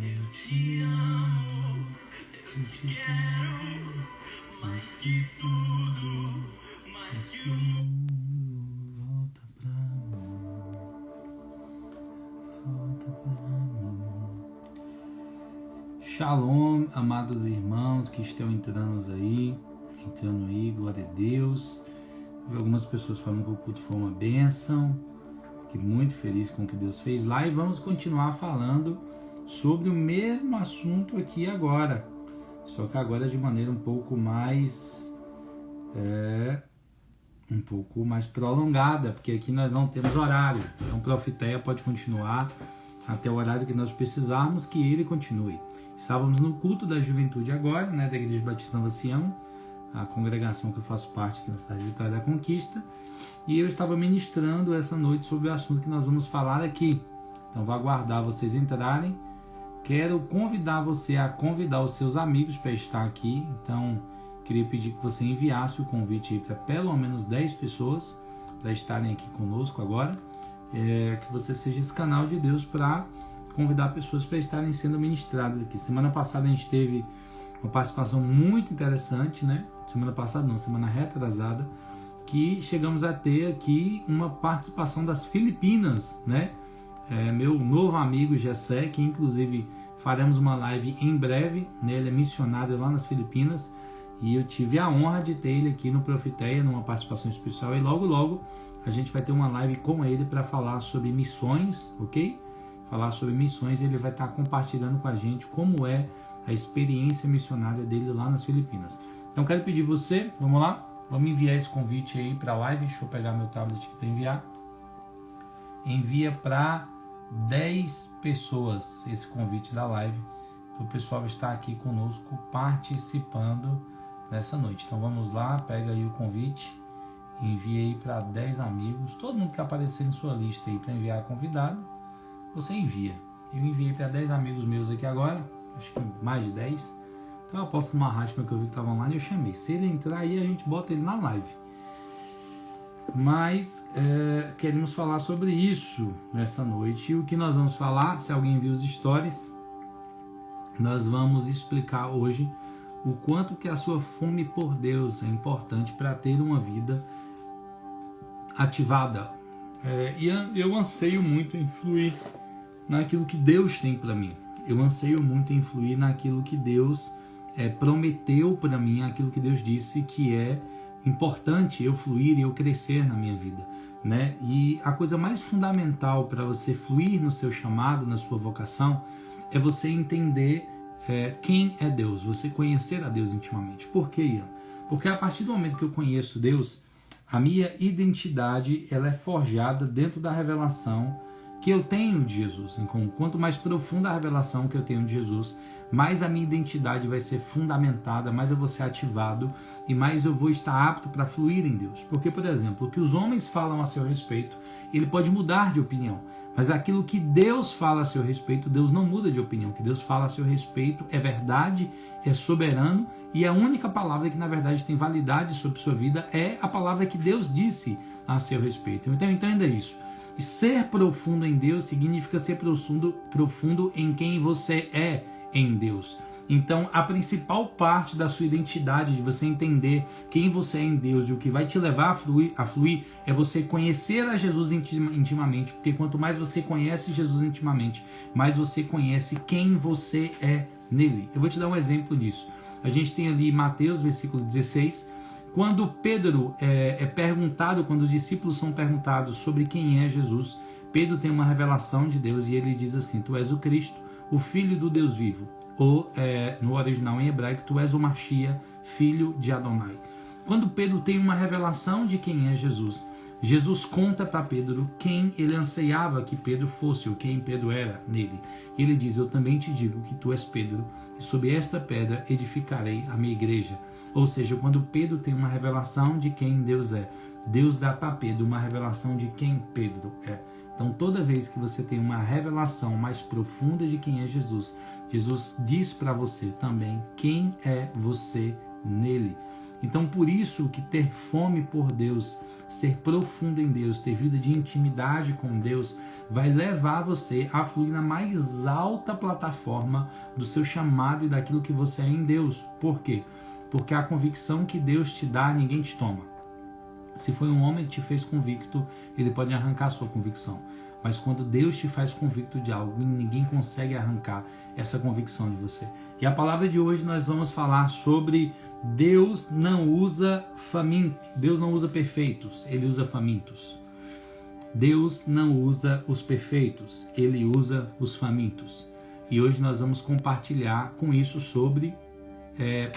Eu te amo, eu te quero, mais que tudo, mais que o mundo. Volta pra mim. Shalom, amados irmãos que estão entrando aí, glória a Deus. Algumas pessoas falando que o culto foi uma bênção, que muito feliz com o que Deus fez lá, e vamos continuar falando sobre o mesmo assunto aqui agora, só que agora de maneira um pouco mais prolongada, porque aqui nós não temos horário, então o Profeteia pode continuar até o horário que nós precisarmos que ele continue. Estávamos no culto da juventude agora, da Igreja Batista Nova Sião, a congregação que eu faço parte aqui na cidade de Vitória da Conquista, e eu estava ministrando essa noite sobre o assunto que nós vamos falar aqui. Então vou aguardar vocês entrarem. Quero convidar você a convidar os seus amigos para estar aqui. Então queria pedir que você enviasse o convite aí para pelo menos 10 pessoas para estarem aqui conosco agora, que você seja esse canal de Deus para convidar pessoas para estarem sendo ministradas aqui. Semana passada a gente teve uma participação muito interessante, semana retrasada, que chegamos a ter aqui uma participação das Filipinas, meu novo amigo Gessé, que inclusive faremos uma live em breve, ele é missionário lá nas Filipinas, e eu tive a honra de ter ele aqui no Profeteia, numa participação especial, e logo a gente vai ter uma live com ele para falar sobre missões, ok? Falar sobre missões, ele vai estar compartilhando com a gente como é a experiência missionária dele lá nas Filipinas. Então quero pedir você, vamos lá, vamos enviar esse convite aí para a live. Deixa eu pegar meu tablet aqui para enviar. Envia para 10 pessoas esse convite da live, para o pessoal estar aqui conosco participando nessa noite. Então vamos lá, pega aí o convite, envia aí para 10 amigos, todo mundo que aparecer em sua lista aí para enviar convidado, você envia. Eu enviei para 10 amigos meus aqui agora, acho que mais de 10. Então eu posto uma rádio que eu vi que estava online e eu chamei. Se ele entrar aí, a gente bota ele na live. Mas queremos falar sobre isso nessa noite. E o que nós vamos falar, se alguém viu os stories, nós vamos explicar hoje o quanto que a sua fome por Deus é importante para ter uma vida ativada. E eu anseio muito em fluir naquilo que Deus tem para mim. Eu anseio muito em fluir naquilo que Deus prometeu para mim, aquilo que Deus disse que é importante eu fluir e eu crescer na minha vida, E a coisa mais fundamental para você fluir no seu chamado, na sua vocação, é você entender quem é Deus, você conhecer a Deus intimamente. Por quê, Ian? Porque a partir do momento que eu conheço Deus, a minha identidade ela é forjada dentro da revelação que eu tenho de Jesus. Então, quanto mais profunda a revelação que eu tenho de Jesus, mais a minha identidade vai ser fundamentada, mais eu vou ser ativado e mais eu vou estar apto para fluir em Deus. Porque, por exemplo, o que os homens falam a seu respeito, ele pode mudar de opinião, mas aquilo que Deus fala a seu respeito, Deus não muda de opinião. O que Deus fala a seu respeito é verdade, é soberano, e a única palavra que na verdade tem validade sobre sua vida é a palavra que Deus disse a seu respeito. Então entenda isso. E ser profundo em Deus significa ser profundo em quem você é em Deus. Então, a principal parte da sua identidade, de você entender quem você é em Deus e o que vai te levar a fluir é você conhecer a Jesus intimamente, porque quanto mais você conhece Jesus intimamente, mais você conhece quem você é nele. Eu vou te dar um exemplo disso. A gente tem ali Mateus, versículo 16, quando Pedro é perguntado, quando os discípulos são perguntados sobre quem é Jesus, Pedro tem uma revelação de Deus e ele diz assim: tu és o Cristo, o Filho do Deus vivo. Ou no original em hebraico, tu és o Mashiach, filho de Adonai. Quando Pedro tem uma revelação de quem é Jesus, Jesus conta para Pedro quem ele anseiava que Pedro fosse, ou quem Pedro era nele. E ele diz: eu também te digo que tu és Pedro, e sobre esta pedra edificarei a minha igreja. Ou seja, quando Pedro tem uma revelação de quem Deus é, Deus dá para Pedro uma revelação de quem Pedro é. Então, toda vez que você tem uma revelação mais profunda de quem é Jesus, Jesus diz para você também quem é você nele. Então, por isso que ter fome por Deus, ser profundo em Deus, ter vida de intimidade com Deus, vai levar você a fluir na mais alta plataforma do seu chamado e daquilo que você é em Deus. Por quê? Porque a convicção que Deus te dá, ninguém te toma. Se foi um homem que te fez convicto, ele pode arrancar a sua convicção. Mas quando Deus te faz convicto de algo, ninguém consegue arrancar essa convicção de você. E a palavra de hoje nós vamos falar sobre Deus não usa famintos. Deus não usa perfeitos, Ele usa famintos. Deus não usa os perfeitos, Ele usa os famintos. E hoje nós vamos compartilhar com isso sobre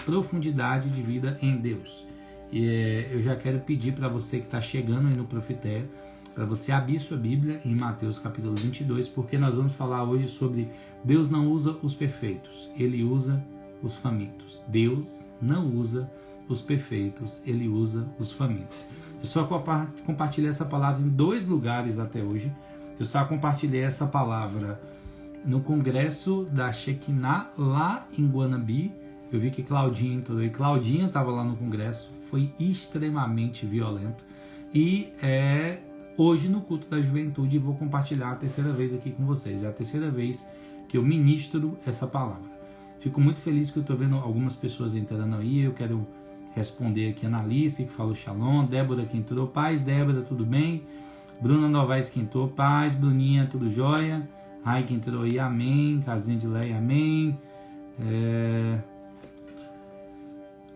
profundidade de vida em Deus. Eu já quero pedir para você que está chegando aí no Profeteia, para você abrir sua Bíblia em Mateus capítulo 22, porque nós vamos falar hoje sobre Deus não usa os perfeitos, Ele usa os famintos. Deus não usa os perfeitos, Ele usa os famintos. Eu só compartilhei essa palavra em 2 lugares até hoje. Eu só compartilhei essa palavra no congresso da Shekinah, lá em Guanambi. Eu vi que Claudinha entrou e Claudinha estava lá no congresso, foi extremamente violento. E hoje no culto da juventude vou compartilhar a 3ª vez aqui com vocês. É a 3ª vez que eu ministro essa palavra. Fico muito feliz que eu estou vendo algumas pessoas entrando aí. Eu quero responder aqui a Analice, que falou shalom. Débora que entrou, paz. Débora, tudo bem? Bruna Novaes que entrou, paz. Bruninha, tudo jóia? Rai que entrou aí, amém. Casinha de Leia, amém.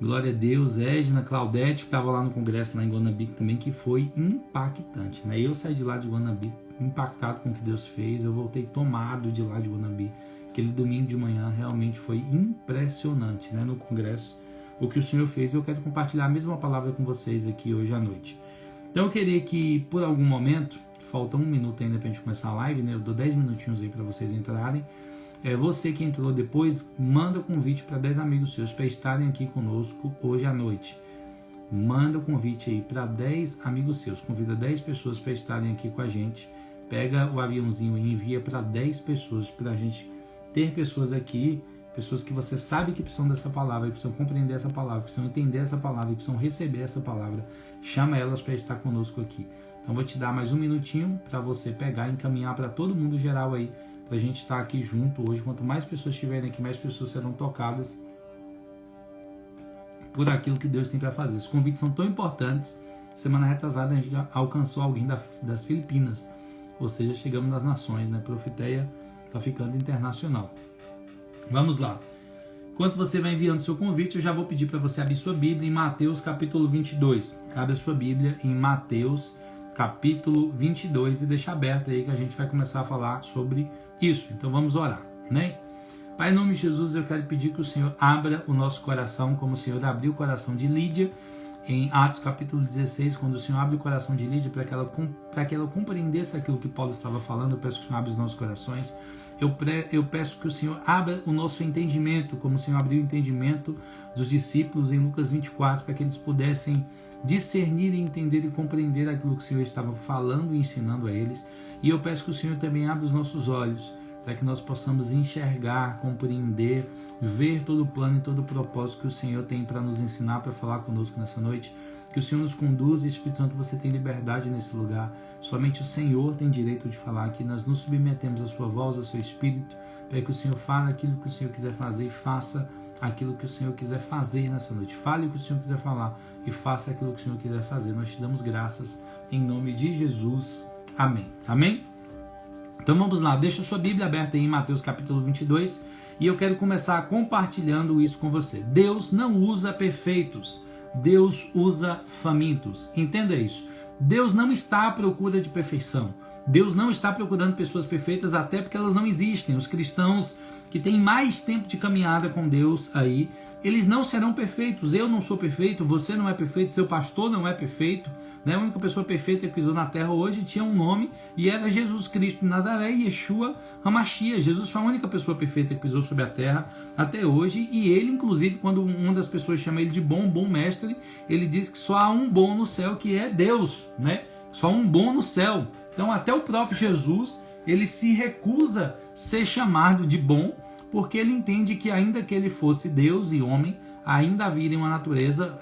Glória a Deus. Edna, Claudete, que estava lá no congresso lá em Guanambi também, que foi impactante, né? Eu saí de lá de Guanambi impactado com o que Deus fez. Eu voltei tomado de lá de Guanambi. Aquele domingo de manhã realmente foi impressionante, né? No congresso, o que o Senhor fez. Eu quero compartilhar a mesma palavra com vocês aqui hoje à noite. Então eu queria que por algum momento, falta 1 minuto ainda para a gente começar a live, né? Eu dou 10 minutinhos aí para vocês entrarem. Você que entrou depois, manda o convite para 10 amigos seus para estarem aqui conosco hoje à noite. Manda o convite aí para 10 amigos seus. Convida 10 pessoas para estarem aqui com a gente. Pega o aviãozinho e envia para 10 pessoas, para a gente ter pessoas aqui, pessoas que você sabe que precisam dessa palavra, que precisam compreender essa palavra, que precisam entender essa palavra, que precisam receber essa palavra. Chama elas para estar conosco aqui. Então vou te dar mais 1 minutinho para você pegar e encaminhar para todo mundo geral aí, para a gente estar aqui junto hoje. Quanto mais pessoas estiverem aqui, mais pessoas serão tocadas por aquilo que Deus tem para fazer. Os convites são tão importantes. Semana retrasada a gente já alcançou alguém das Filipinas, ou seja, chegamos nas nações, né? Profeteia está ficando internacional. Vamos lá. Enquanto você vai enviando seu convite, eu já vou pedir para você abrir sua Bíblia em Mateus capítulo 22. Abre a sua Bíblia em Mateus capítulo 22 e deixa aberto aí que a gente vai começar a falar sobre isso. Então vamos orar, né? Pai, em nome de Jesus, eu quero pedir que o Senhor abra o nosso coração, como o Senhor abriu o coração de Lídia em Atos capítulo 16, quando o Senhor abre o coração de Lídia para que ela compreendesse aquilo que Paulo estava falando. Eu peço que o Senhor abra os nossos corações. Eu peço que o Senhor abra o nosso entendimento, como o Senhor abriu o entendimento dos discípulos em Lucas 24, para que eles pudessem discernir e entender e compreender aquilo que o Senhor estava falando e ensinando a eles. E eu peço que o Senhor também abra os nossos olhos, para que nós possamos enxergar, compreender, ver todo o plano e todo o propósito que o Senhor tem para nos ensinar, para falar conosco nessa noite. Que o Senhor nos conduza, Espírito Santo, você tem liberdade nesse lugar. Somente o Senhor tem direito de falar aqui. Nós nos submetemos à sua voz, ao seu Espírito, para que o Senhor fale aquilo que o Senhor quiser fazer e faça aquilo que o Senhor quiser fazer nessa noite. Fale o que o Senhor quiser falar e faça aquilo que o Senhor quiser fazer. Nós te damos graças em nome de Jesus. Amém. Amém? Então vamos lá. Deixa a sua Bíblia aberta aí em Mateus capítulo 22 e eu quero começar compartilhando isso com você. Deus não usa perfeitos. Deus usa famintos. Entenda isso. Deus não está à procura de perfeição. Deus não está procurando pessoas perfeitas, até porque elas não existem. Os cristãos que têm mais tempo de caminhada com Deus aí, eles não serão perfeitos. Eu não sou perfeito, você não é perfeito, seu pastor não é perfeito, né? A única pessoa perfeita que pisou na terra hoje tinha um nome e era Jesus Cristo de Nazaré, Yeshua HaMashiach. Jesus foi a única pessoa perfeita que pisou sobre a terra até hoje, e ele, inclusive, quando uma das pessoas chama ele de bom mestre, ele diz que só há um bom no céu, que é Deus, né? Só um bom no céu. Então até o próprio Jesus, ele se recusa a ser chamado de bom, porque ele entende que ainda que ele fosse Deus e homem, ainda havia uma natureza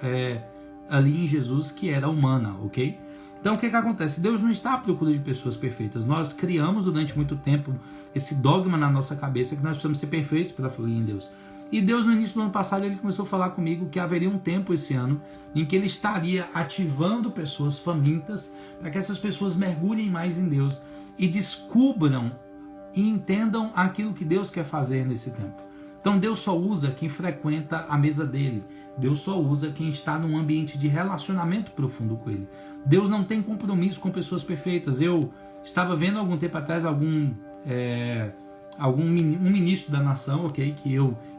ali em Jesus que era humana, ok? Então o que acontece? Deus não está à procura de pessoas perfeitas. Nós criamos durante muito tempo esse dogma na nossa cabeça que nós precisamos ser perfeitos para fluir em Deus. E Deus, no início do ano passado, ele começou a falar comigo que haveria um tempo esse ano em que ele estaria ativando pessoas famintas para que essas pessoas mergulhem mais em Deus e descubram e entendam aquilo que Deus quer fazer nesse tempo. Então Deus só usa quem frequenta a mesa dele. Deus só usa quem está num ambiente de relacionamento profundo com ele. Deus não tem compromisso com pessoas perfeitas. Eu estava vendo algum tempo atrás um ministro da nação, ok,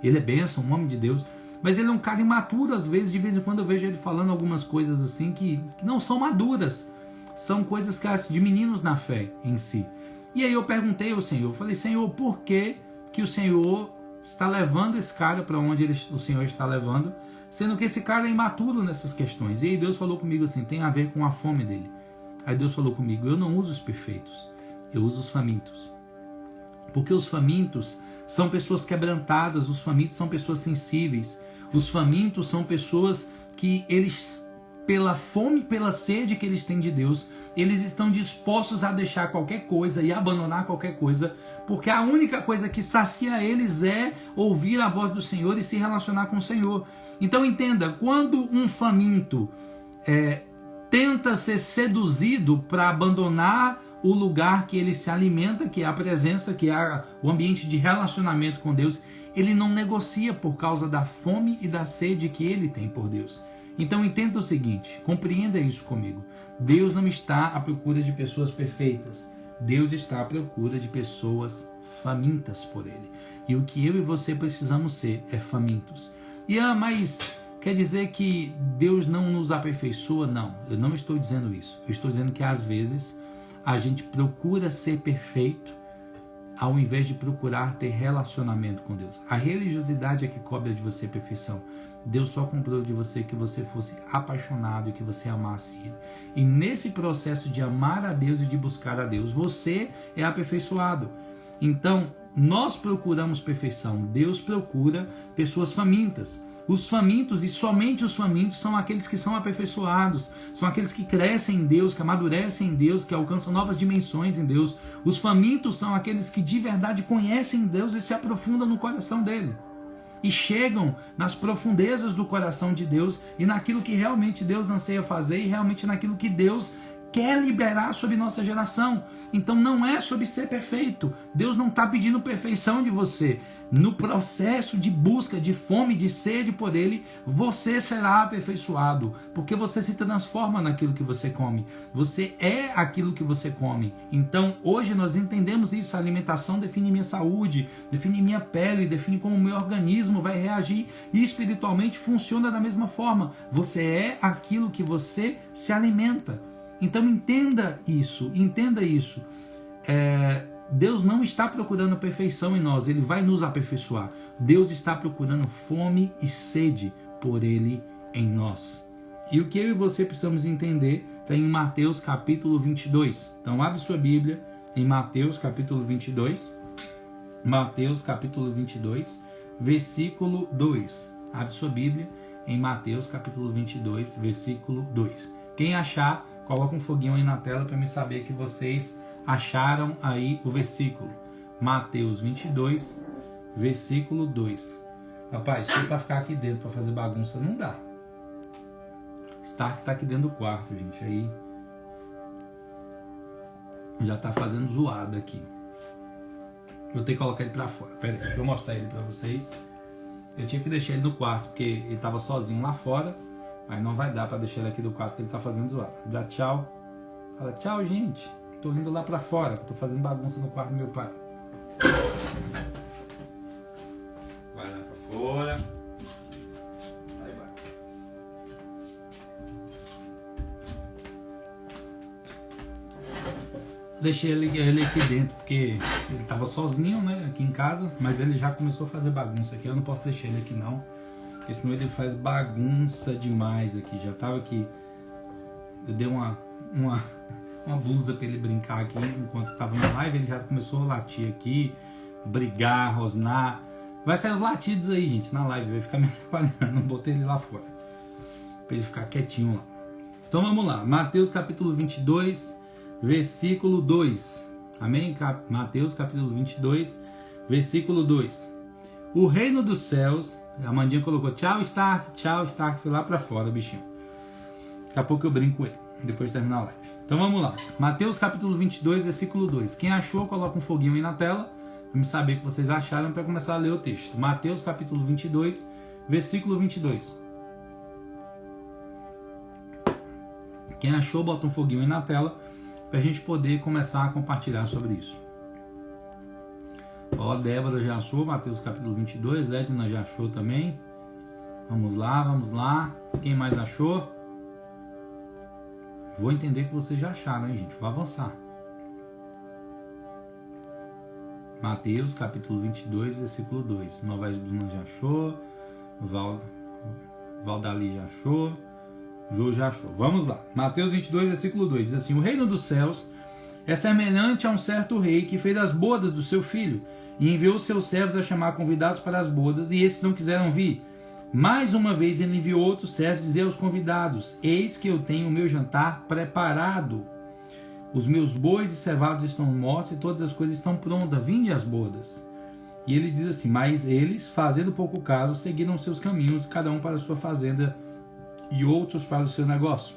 ele é bênção, um homem de Deus, mas ele é um cara imaturo às vezes. De vez em quando eu vejo ele falando algumas coisas assim que não são maduras, são coisas de meninos na fé em si. E aí eu perguntei ao Senhor, falei: Senhor, por que o Senhor está levando esse cara para onde o Senhor está levando, sendo que esse cara é imaturo nessas questões? E aí Deus falou comigo assim: tem a ver com a fome dele. Aí Deus falou comigo: eu não uso os perfeitos, eu uso os famintos. Porque os famintos são pessoas quebrantadas, os famintos são pessoas sensíveis, os famintos são pessoas que eles, pela fome, pela sede que eles têm de Deus, eles estão dispostos a deixar qualquer coisa e abandonar qualquer coisa, porque a única coisa que sacia eles é ouvir a voz do Senhor e se relacionar com o Senhor. Então entenda, quando um faminto tenta ser seduzido para abandonar o lugar que ele se alimenta, que é a presença, que é o ambiente de relacionamento com Deus, ele não negocia por causa da fome e da sede que ele tem por Deus. Então entenda o seguinte, compreenda isso comigo. Deus não está à procura de pessoas perfeitas. Deus está à procura de pessoas famintas por Ele. E o que eu e você precisamos ser é famintos. Mas quer dizer que Deus não nos aperfeiçoa? Não, eu não estou dizendo isso. Eu estou dizendo que às vezes a gente procura ser perfeito ao invés de procurar ter relacionamento com Deus. A religiosidade é que cobra de você perfeição. Deus só comprou de você que você fosse apaixonado e que você amasse Ele. E nesse processo de amar a Deus e de buscar a Deus, você é aperfeiçoado. Então, nós procuramos perfeição. Deus procura pessoas famintas. Os famintos, e somente os famintos, são aqueles que são aperfeiçoados, são aqueles que crescem em Deus, que amadurecem em Deus, que alcançam novas dimensões em Deus. Os famintos são aqueles que de verdade conhecem Deus e se aprofundam no coração dele. E chegam nas profundezas do coração de Deus e naquilo que realmente Deus anseia fazer e realmente naquilo que Deus quer liberar sobre nossa geração. Então não é sobre ser perfeito. Deus não está pedindo perfeição de você. No processo de busca, de fome, de sede por Ele, você será aperfeiçoado, porque você se transforma naquilo que você come. Você é aquilo que você come. Então hoje nós entendemos isso. A alimentação define minha saúde, define minha pele, define como o meu organismo vai reagir, e espiritualmente funciona da mesma forma. Você é aquilo que você se alimenta. Então entenda isso, Deus não está procurando perfeição em nós, Ele vai nos aperfeiçoar. Deus está procurando fome e sede por Ele em nós. E o que eu e você precisamos entender está em Mateus capítulo 22. Então abre sua Bíblia em Mateus capítulo 22. Mateus capítulo 22, versículo 2. Abre sua Bíblia em Mateus capítulo 22, versículo 2. Quem achar, coloca um foguinho aí na tela para me saber que vocês acharam aí o versículo. Mateus 22, versículo 2. Rapaz, se para ficar aqui dentro para fazer bagunça não dá. Stark tá aqui dentro do quarto, gente. Aí já tá fazendo zoada aqui. Vou ter que colocar ele para fora. Pera aí, deixa eu mostrar ele para vocês. Eu tinha que deixar ele no quarto porque ele tava sozinho lá fora. Mas não vai dar para deixar ele aqui do quarto, porque ele tá fazendo zoada. Dá tchau. Fala tchau, gente. Tô indo lá para fora, tô fazendo bagunça no quarto do meu pai. Vai lá para fora. Deixei ele aqui dentro porque ele tava sozinho, né, aqui em casa, mas ele já começou a fazer bagunça aqui. Eu não posso deixar ele aqui não, porque senão ele faz bagunça demais aqui. Já tava aqui, eu dei uma blusa para ele brincar aqui enquanto tava na live. Ele já começou a latir aqui, brigar, rosnar. Vai sair os latidos aí, gente, na live, vai ficar me atrapalhando. Não botei ele lá fora para ele ficar quietinho lá. Então vamos lá, Mateus capítulo 22, versículo 2. Amém? Mateus capítulo 22, versículo 2. O reino dos céus, a Amandinha colocou tchau Stark, foi lá para fora o bichinho. Daqui a pouco eu brinco com ele, depois de terminar a live. Então vamos lá, Mateus capítulo 22, versículo 2. Quem achou, coloca um foguinho aí na tela, para me saber o que vocês acharam, para começar a ler o texto. Mateus capítulo 22, versículo 22. Quem achou, bota um foguinho aí na tela, para a gente poder começar a compartilhar sobre isso. Ó, Débora já achou, Mateus capítulo 22, Edna já achou também. Vamos lá. Quem mais achou? Vou entender que vocês já acharam, hein, gente? Vou avançar. Mateus capítulo 22, versículo 2. Novaes Bruna já achou. Valdali já achou. Jô já achou. Vamos lá. Mateus 22, versículo 2. Diz assim: o reino dos céus é semelhante a um certo rei que fez as bodas do seu filho e enviou seus servos a chamar convidados para as bodas, e esses não quiseram vir. Mais uma vez ele enviou outros servos e dizia aos convidados: eis que eu tenho o meu jantar preparado. Os meus bois e cevados estão mortos e todas as coisas estão prontas. Vinde às bodas. E ele diz assim: mas eles, fazendo pouco caso, seguiram seus caminhos, cada um para a sua fazenda e outros para o seu negócio.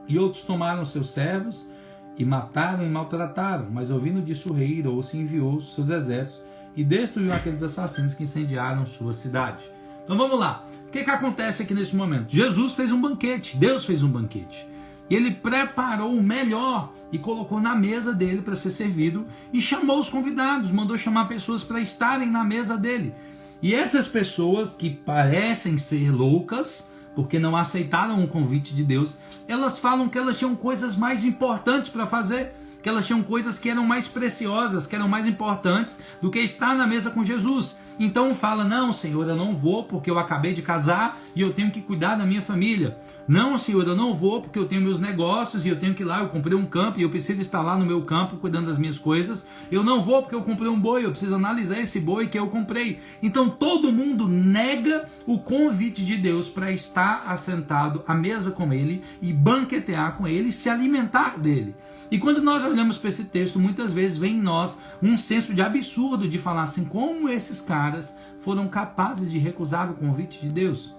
E outros tomaram seus servos e mataram e maltrataram. Mas ouvindo disso o rei irou-se e enviou seus exércitos e destruiu aqueles assassinos que incendiaram sua cidade. Então vamos lá. O que acontece aqui nesse momento? Jesus fez um banquete. Deus fez um banquete. E ele preparou o melhor e colocou na mesa dele para ser servido e chamou os convidados, mandou chamar pessoas para estarem na mesa dele. E essas pessoas que parecem ser loucas, porque não aceitaram o convite de Deus, elas falam que elas tinham coisas mais importantes para fazer, que elas tinham coisas que eram mais preciosas, que eram mais importantes do que estar na mesa com Jesus. Então fala: não, Senhor, eu não vou porque eu acabei de casar e eu tenho que cuidar da minha família. Não, Senhor, eu não vou porque eu tenho meus negócios e eu tenho que ir lá, eu comprei um campo e eu preciso estar lá no meu campo cuidando das minhas coisas. Eu não vou porque eu comprei um boi, eu preciso analisar esse boi que eu comprei. Então todo mundo nega o convite de Deus para estar assentado à mesa com ele e banquetear com ele e se alimentar dele. E quando nós olhamos para esse texto, muitas vezes vem em nós um senso de absurdo de falar assim: como esses caras foram capazes de recusar o convite de Deus?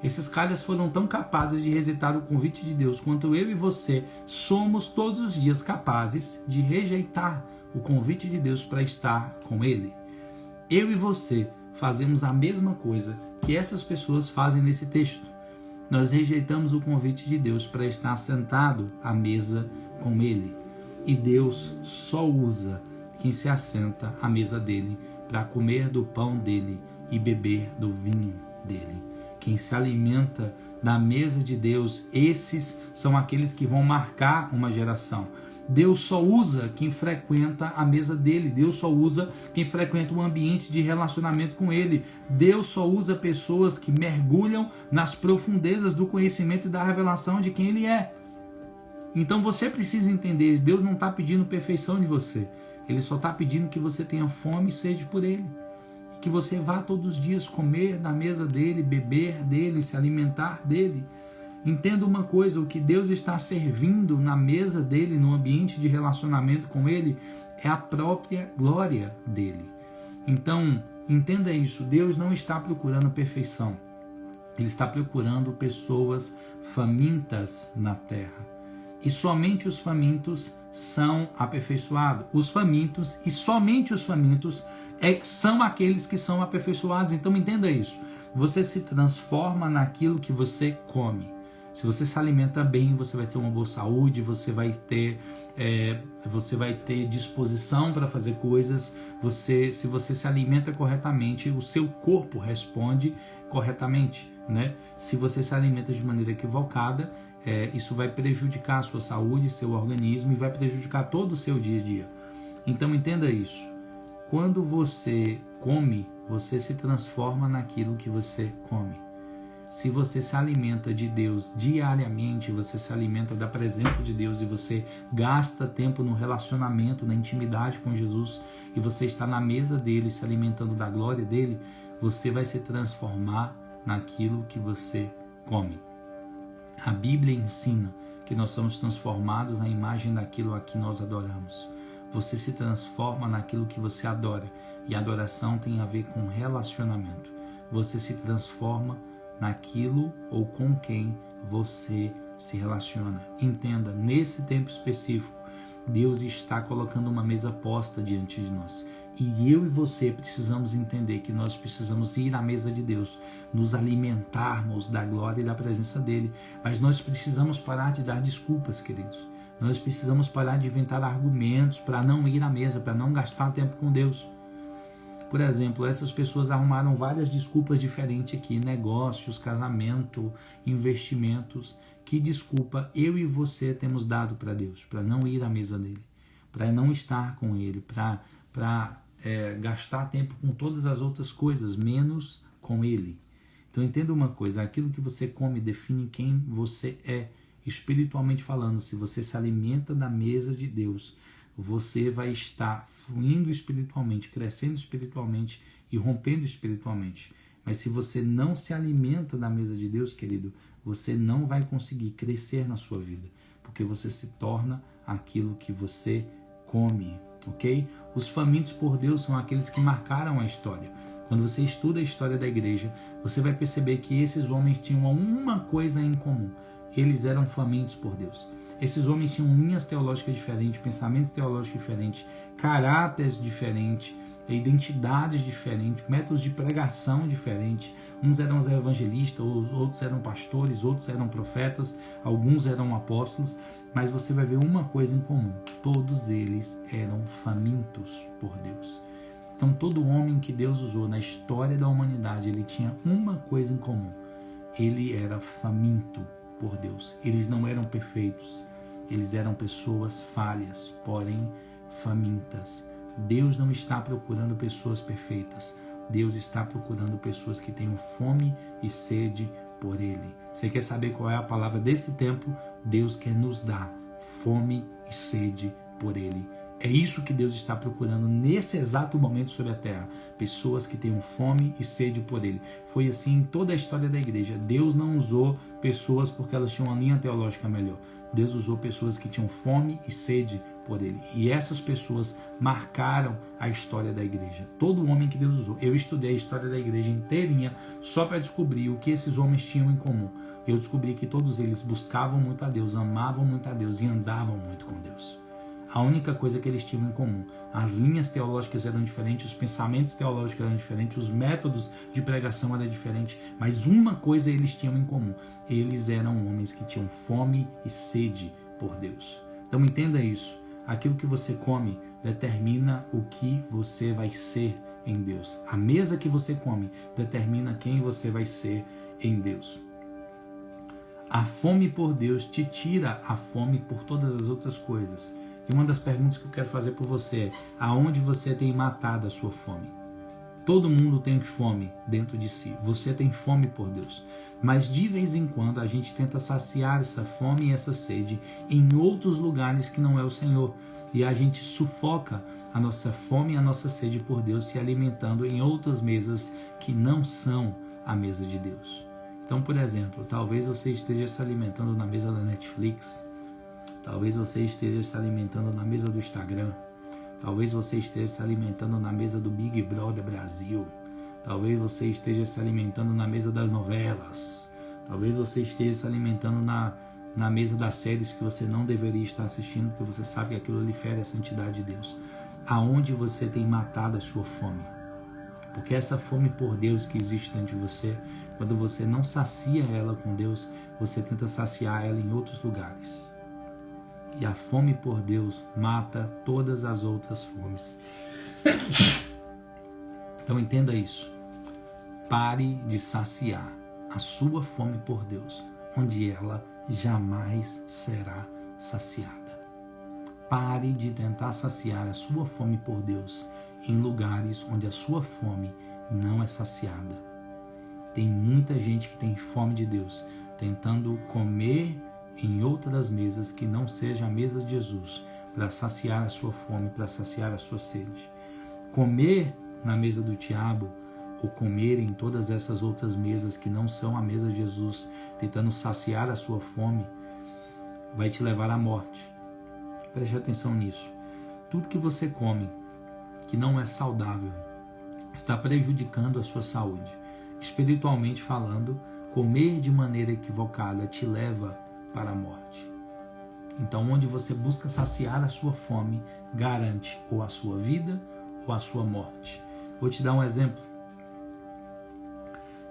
Esses caras foram tão capazes de rejeitar o convite de Deus quanto eu e você somos todos os dias capazes de rejeitar o convite de Deus para estar com Ele. Eu e você fazemos a mesma coisa que essas pessoas fazem nesse texto. Nós rejeitamos o convite de Deus para estar sentado à mesa com Ele. E Deus só usa quem se assenta à mesa dele para comer do pão dele e beber do vinho dele. Quem se alimenta da mesa de Deus, esses são aqueles que vão marcar uma geração. Deus só usa quem frequenta a mesa dele. Deus só usa quem frequenta um ambiente de relacionamento com ele. Deus só usa pessoas que mergulham nas profundezas do conhecimento e da revelação de quem ele é. Então você precisa entender, Deus não está pedindo perfeição de você. Ele só está pedindo que você tenha fome e sede por ele. Que você vá todos os dias comer da mesa dele, beber dele, se alimentar dele. Entenda uma coisa: o que Deus está servindo na mesa dele, no ambiente de relacionamento com ele, é a própria glória dele. Então, entenda isso: Deus não está procurando perfeição. Ele está procurando pessoas famintas na terra. E somente os famintos são aperfeiçoados. Os famintos, e somente os famintos, são aqueles que são aperfeiçoados. Então entenda isso: você se transforma naquilo que você come. Se você se alimenta bem, você vai ter uma boa saúde, você vai ter disposição para fazer coisas. Se você se alimenta corretamente, o seu corpo responde corretamente, né? Se você se alimenta de maneira equivocada, isso vai prejudicar a sua saúde, seu organismo e vai prejudicar todo o seu dia a dia. Então entenda isso. Quando você come, você se transforma naquilo que você come. Se você se alimenta de Deus diariamente, você se alimenta da presença de Deus e você gasta tempo no relacionamento, na intimidade com Jesus e você está na mesa dele, se alimentando da glória dele, você vai se transformar naquilo que você come. A Bíblia ensina que nós somos transformados na imagem daquilo a que nós adoramos. Você se transforma naquilo que você adora e adoração tem a ver com relacionamento. Você se transforma naquilo ou com quem você se relaciona. Entenda, nesse tempo específico, Deus está colocando uma mesa posta diante de nós. E eu e você precisamos entender que nós precisamos ir à mesa de Deus, nos alimentarmos da glória e da presença dele. Mas nós precisamos parar de dar desculpas, queridos. Nós precisamos parar de inventar argumentos para não ir à mesa, para não gastar tempo com Deus. Por exemplo, essas pessoas arrumaram várias desculpas diferentes aqui, negócios, casamento, investimentos. Que desculpa eu e você temos dado para Deus, para não ir à mesa dele, para não estar com ele, para gastar tempo com todas as outras coisas, menos com ele. Então entenda uma coisa, aquilo que você come define quem você é, espiritualmente falando. Se você se alimenta da mesa de Deus, você vai estar fluindo espiritualmente, crescendo espiritualmente e rompendo espiritualmente. Mas se você não se alimenta da mesa de Deus, querido, você não vai conseguir crescer na sua vida, porque você se torna aquilo que você come, ok? Os famintos por Deus são aqueles que marcaram a história. Quando você estuda a história da igreja, você vai perceber que esses homens tinham uma coisa em comum. Eles eram famintos por Deus. Esses homens tinham linhas teológicas diferentes, pensamentos teológicos diferentes, caráteres diferentes, identidades diferentes, métodos de pregação diferentes. Uns eram os evangelistas, outros eram pastores, outros eram profetas, alguns eram apóstolos, mas você vai ver uma coisa em comum: todos eles eram famintos por Deus. Então todo homem que Deus usou na história da humanidade, ele tinha uma coisa em comum: ele era faminto por Deus. Eles não eram perfeitos, eles eram pessoas falhas, porém famintas. Deus não está procurando pessoas perfeitas. Deus está procurando pessoas que tenham fome e sede por Ele. Você quer saber qual é a palavra desse tempo? Deus quer nos dar fome e sede por Ele. É isso que Deus está procurando nesse exato momento sobre a terra. Pessoas que tenham fome e sede por Ele. Foi assim em toda a história da igreja. Deus não usou pessoas porque elas tinham uma linha teológica melhor. Deus usou pessoas que tinham fome e sede por Ele. E essas pessoas marcaram a história da igreja. Todo homem que Deus usou. Eu estudei a história da igreja inteirinha só para descobrir o que esses homens tinham em comum. Eu descobri que todos eles buscavam muito a Deus, amavam muito a Deus e andavam muito com Deus. A única coisa que eles tinham em comum: as linhas teológicas eram diferentes, os pensamentos teológicos eram diferentes, os métodos de pregação eram diferentes, mas uma coisa eles tinham em comum: eles eram homens que tinham fome e sede por Deus. Então entenda isso: aquilo que você come determina o que você vai ser em Deus. A mesa que você come determina quem você vai ser em Deus. A fome por Deus te tira a fome por todas as outras coisas. E uma das perguntas que eu quero fazer por você é: aonde você tem matado a sua fome? Todo mundo tem fome dentro de si. Você tem fome por Deus. Mas de vez em quando a gente tenta saciar essa fome e essa sede em outros lugares que não é o Senhor. E a gente sufoca a nossa fome e a nossa sede por Deus se alimentando em outras mesas que não são a mesa de Deus. Então, por exemplo, talvez você esteja se alimentando na mesa da Netflix. Talvez você esteja se alimentando na mesa do Instagram. Talvez você esteja se alimentando na mesa do Big Brother Brasil. Talvez você esteja se alimentando na mesa das novelas. Talvez você esteja se alimentando na mesa das séries que você não deveria estar assistindo, porque você sabe que aquilo lhe fere a santidade de Deus. Aonde você tem matado a sua fome? Porque essa fome por Deus que existe dentro de você, quando você não sacia ela com Deus, você tenta saciar ela em outros lugares. E a fome por Deus mata todas as outras fomes. Então entenda isso. Pare de saciar a sua fome por Deus, onde ela jamais será saciada. Pare de tentar saciar a sua fome por Deus em lugares onde a sua fome não é saciada. Tem muita gente que tem fome de Deus, tentando comer em outras mesas que não seja a mesa de Jesus, para saciar a sua fome, para saciar a sua sede. Comer na mesa do diabo, ou comer em todas essas outras mesas que não são a mesa de Jesus, tentando saciar a sua fome, vai te levar à morte. Preste atenção nisso. Tudo que você come que não é saudável está prejudicando a sua saúde. Espiritualmente falando, comer de maneira equivocada te leva para a morte. Então, onde você busca saciar a sua fome, garante ou a sua vida ou a sua morte. Vou te dar um exemplo.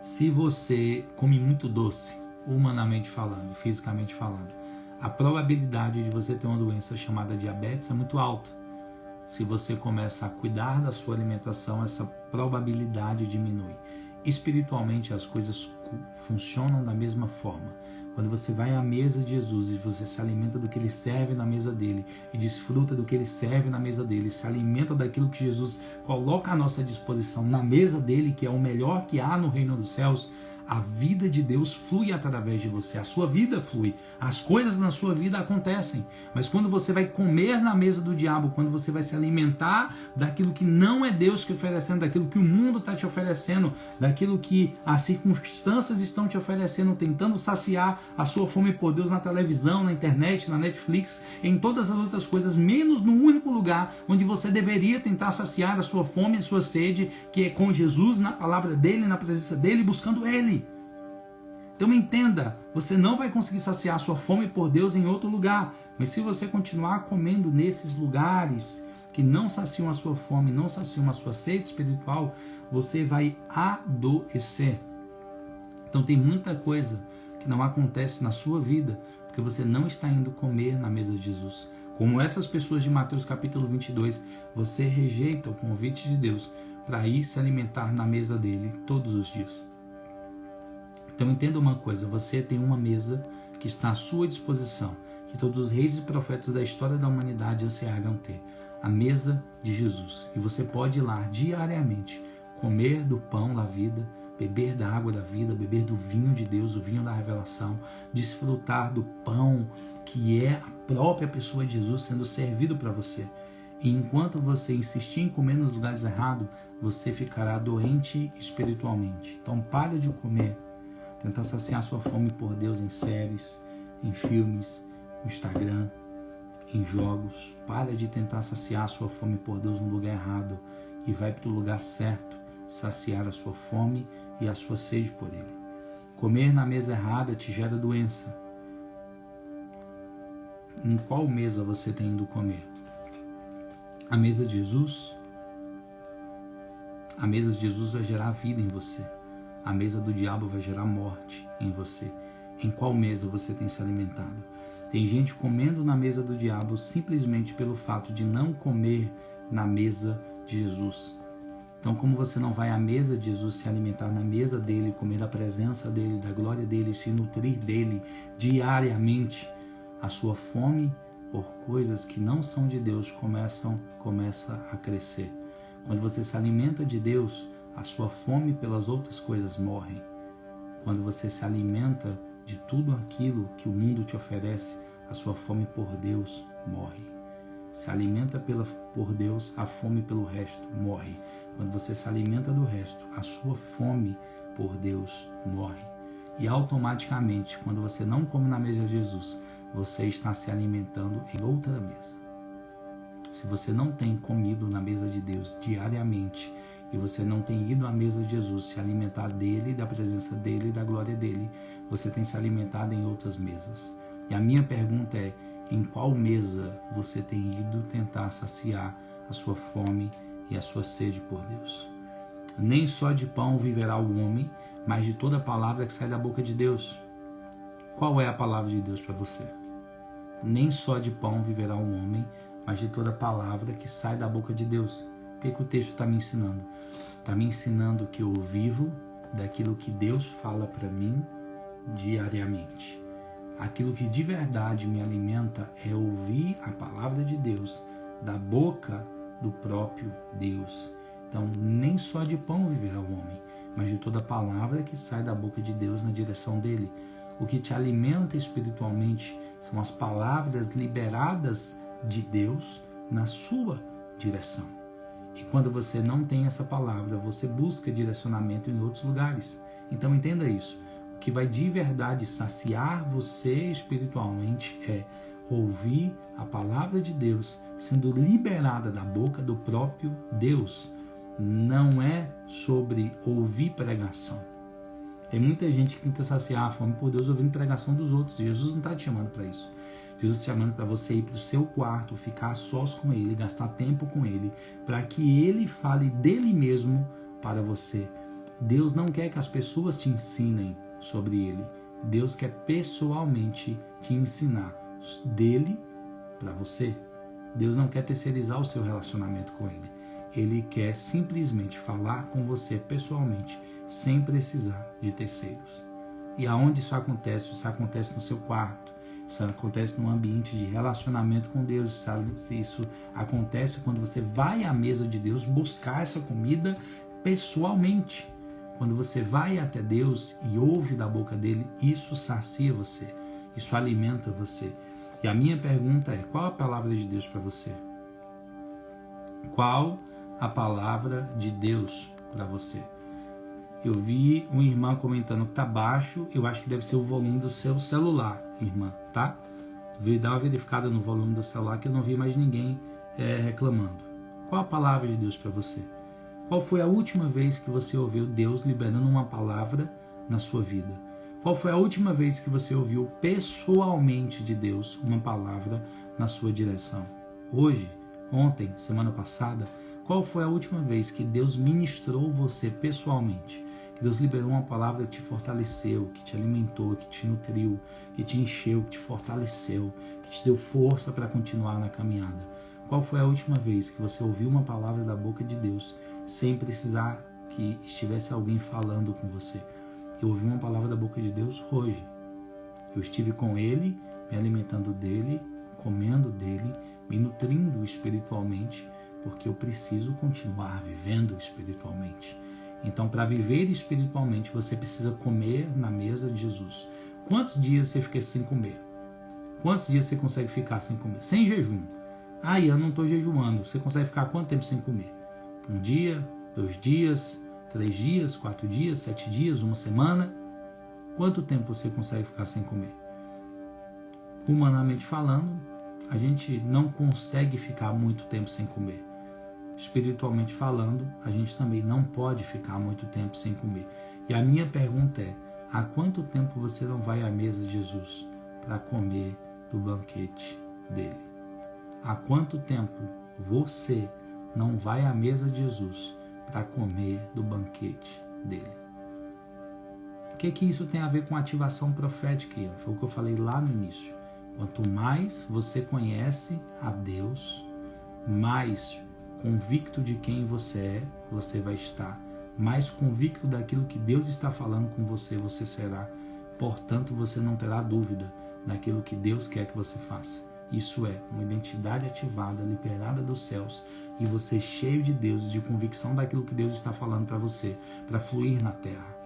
Se você come muito doce, humanamente falando, fisicamente falando, a probabilidade de você ter uma doença chamada diabetes é muito alta. Se você começa a cuidar da sua alimentação, essa probabilidade diminui. Espiritualmente, as coisas funcionam da mesma forma. Quando você vai à mesa de Jesus e você se alimenta do que Ele serve na mesa dele e desfruta do que Ele serve na mesa dele, se alimenta daquilo que Jesus coloca à nossa disposição na mesa dele, que é o melhor que há no reino dos céus, a vida de Deus flui através de você, a sua vida flui, as coisas na sua vida acontecem. Mas quando você vai comer na mesa do diabo, quando você vai se alimentar daquilo que não é Deus te oferecendo, daquilo que o mundo está te oferecendo, daquilo que as circunstâncias estão te oferecendo, tentando saciar a sua fome por Deus na televisão, na internet, na Netflix, em todas as outras coisas, menos no único lugar onde você deveria tentar saciar a sua fome e a sua sede, que é com Jesus, na palavra dele, na presença dele, buscando ele. Então entenda, você não vai conseguir saciar a sua fome por Deus em outro lugar, mas se você continuar comendo nesses lugares que não saciam a sua fome, não saciam a sua sede espiritual, você vai adoecer. Então tem muita coisa que não acontece na sua vida porque você não está indo comer na mesa de Jesus. Como essas pessoas de Mateus capítulo 22, você rejeita o convite de Deus para ir se alimentar na mesa dele todos os dias. Então entenda uma coisa, você tem uma mesa que está à sua disposição, que todos os reis e profetas da história da humanidade ansiaram ter, a mesa de Jesus. E você pode ir lá diariamente, comer do pão da vida, beber da água da vida, beber do vinho de Deus, o vinho da revelação, desfrutar do pão que é a própria pessoa de Jesus sendo servido para você. E enquanto você insistir em comer nos lugares errados, você ficará doente espiritualmente. Então pare de comer, tentar saciar sua fome por Deus em séries, em filmes, no Instagram, em jogos. Para de tentar saciar sua fome por Deus no lugar errado e vai para o lugar certo, saciar a sua fome e a sua sede por Ele. Comer na mesa errada te gera doença. Em qual mesa você tem ido comer? A mesa de Jesus? A mesa de Jesus vai gerar vida em você. A mesa do diabo vai gerar morte em você. Em qual mesa você tem se alimentado? Tem gente comendo na mesa do diabo simplesmente pelo fato de não comer na mesa de Jesus. Então, como você não vai à mesa de Jesus se alimentar na mesa dele, comer da presença dele, da glória dele, se nutrir dele diariamente, a sua fome por coisas que não são de Deus começa a crescer. Quando você se alimenta de Deus, a sua fome pelas outras coisas morre. Quando você se alimenta de tudo aquilo que o mundo te oferece, a sua fome por Deus morre. Se alimenta por Deus, a fome pelo resto morre. Quando você se alimenta do resto, a sua fome por Deus morre. E automaticamente, quando você não come na mesa de Jesus, você está se alimentando em outra mesa. Se você não tem comido na mesa de Deus diariamente, e você não tem ido à mesa de Jesus se alimentar dele, da presença dele, da glória dele, você tem se alimentado em outras mesas. E a minha pergunta é, em qual mesa você tem ido tentar saciar a sua fome e a sua sede por Deus? Nem só de pão viverá o homem, mas de toda palavra que sai da boca de Deus. Qual é a palavra de Deus para você? Nem só de pão viverá o homem, mas de toda palavra que sai da boca de Deus. O que o texto está me ensinando? Está me ensinando que eu vivo daquilo que Deus fala para mim diariamente. Aquilo que de verdade me alimenta é ouvir a palavra de Deus da boca do próprio Deus. Então, nem só de pão viverá o homem, mas de toda palavra que sai da boca de Deus na direção dele. O que te alimenta espiritualmente são as palavras liberadas de Deus na sua direção. E quando você não tem essa palavra, você busca direcionamento em outros lugares. Então entenda isso. O que vai de verdade saciar você espiritualmente é ouvir a palavra de Deus sendo liberada da boca do próprio Deus. Não é sobre ouvir pregação. Tem muita gente que tenta saciar a fome por Deus ouvindo pregação dos outros. Jesus não está te chamando para isso. Jesus está te chamando para você ir para o seu quarto, ficar a sós com Ele, gastar tempo com Ele, para que Ele fale dele mesmo para você. Deus não quer que as pessoas te ensinem sobre Ele. Deus quer pessoalmente te ensinar dele para você. Deus não quer terceirizar o seu relacionamento com Ele. Ele quer simplesmente falar com você pessoalmente, sem precisar de terceiros. E aonde isso acontece? Isso acontece no seu quarto. Isso acontece num ambiente de relacionamento com Deus. Isso acontece quando você vai à mesa de Deus buscar essa comida pessoalmente. Quando você vai até Deus e ouve da boca dele, isso sacia você. Isso alimenta você. E a minha pergunta é, qual a palavra de Deus para você? Qual a palavra de Deus para você? Eu vi uma irmã comentando que está baixo, eu acho que deve ser o volume do seu celular, irmã, tá? Dá uma verificada no volume do celular que eu não vi mais ninguém reclamando. Qual a palavra de Deus para você? Qual foi a última vez que você ouviu Deus liberando uma palavra na sua vida? Qual foi a última vez que você ouviu pessoalmente de Deus uma palavra na sua direção? Hoje, ontem, semana passada, qual foi a última vez que Deus ministrou você pessoalmente? Que Deus liberou uma palavra que te fortaleceu, que te alimentou, que te nutriu, que te encheu, que te fortaleceu, que te deu força para continuar na caminhada? Qual foi a última vez que você ouviu uma palavra da boca de Deus sem precisar que estivesse alguém falando com você? Eu ouvi uma palavra da boca de Deus hoje. Eu estive com Ele, me alimentando dEle, comendo dEle, me nutrindo espiritualmente, porque eu preciso continuar vivendo espiritualmente. Então, para viver espiritualmente, você precisa comer na mesa de Jesus. Quantos dias você fica sem comer? Quantos dias você consegue ficar sem comer? Sem jejum. Ah, eu não estou jejuando. Você consegue ficar quanto tempo sem comer? 1 dia, 2 dias, 3 dias, 4 dias, 7 dias, 1 semana? Quanto tempo você consegue ficar sem comer? Humanamente falando, a gente não consegue ficar muito tempo sem comer. Espiritualmente falando, a gente também não pode ficar muito tempo sem comer. E a minha pergunta é, há quanto tempo você não vai à mesa de Jesus para comer do banquete dele? Há quanto tempo você não vai à mesa de Jesus para comer do banquete dele? O que isso tem a ver com ativação profética? Foi o que eu falei lá no início. Quanto mais você conhece a Deus, mais convicto de quem você vai estar. Mais convicto daquilo que Deus está falando com você, você será. Portanto, você não terá dúvida daquilo que Deus quer que você faça. Isso é uma identidade ativada, liberada dos céus, e você cheio de Deus, de convicção daquilo que Deus está falando para você, para fluir na terra.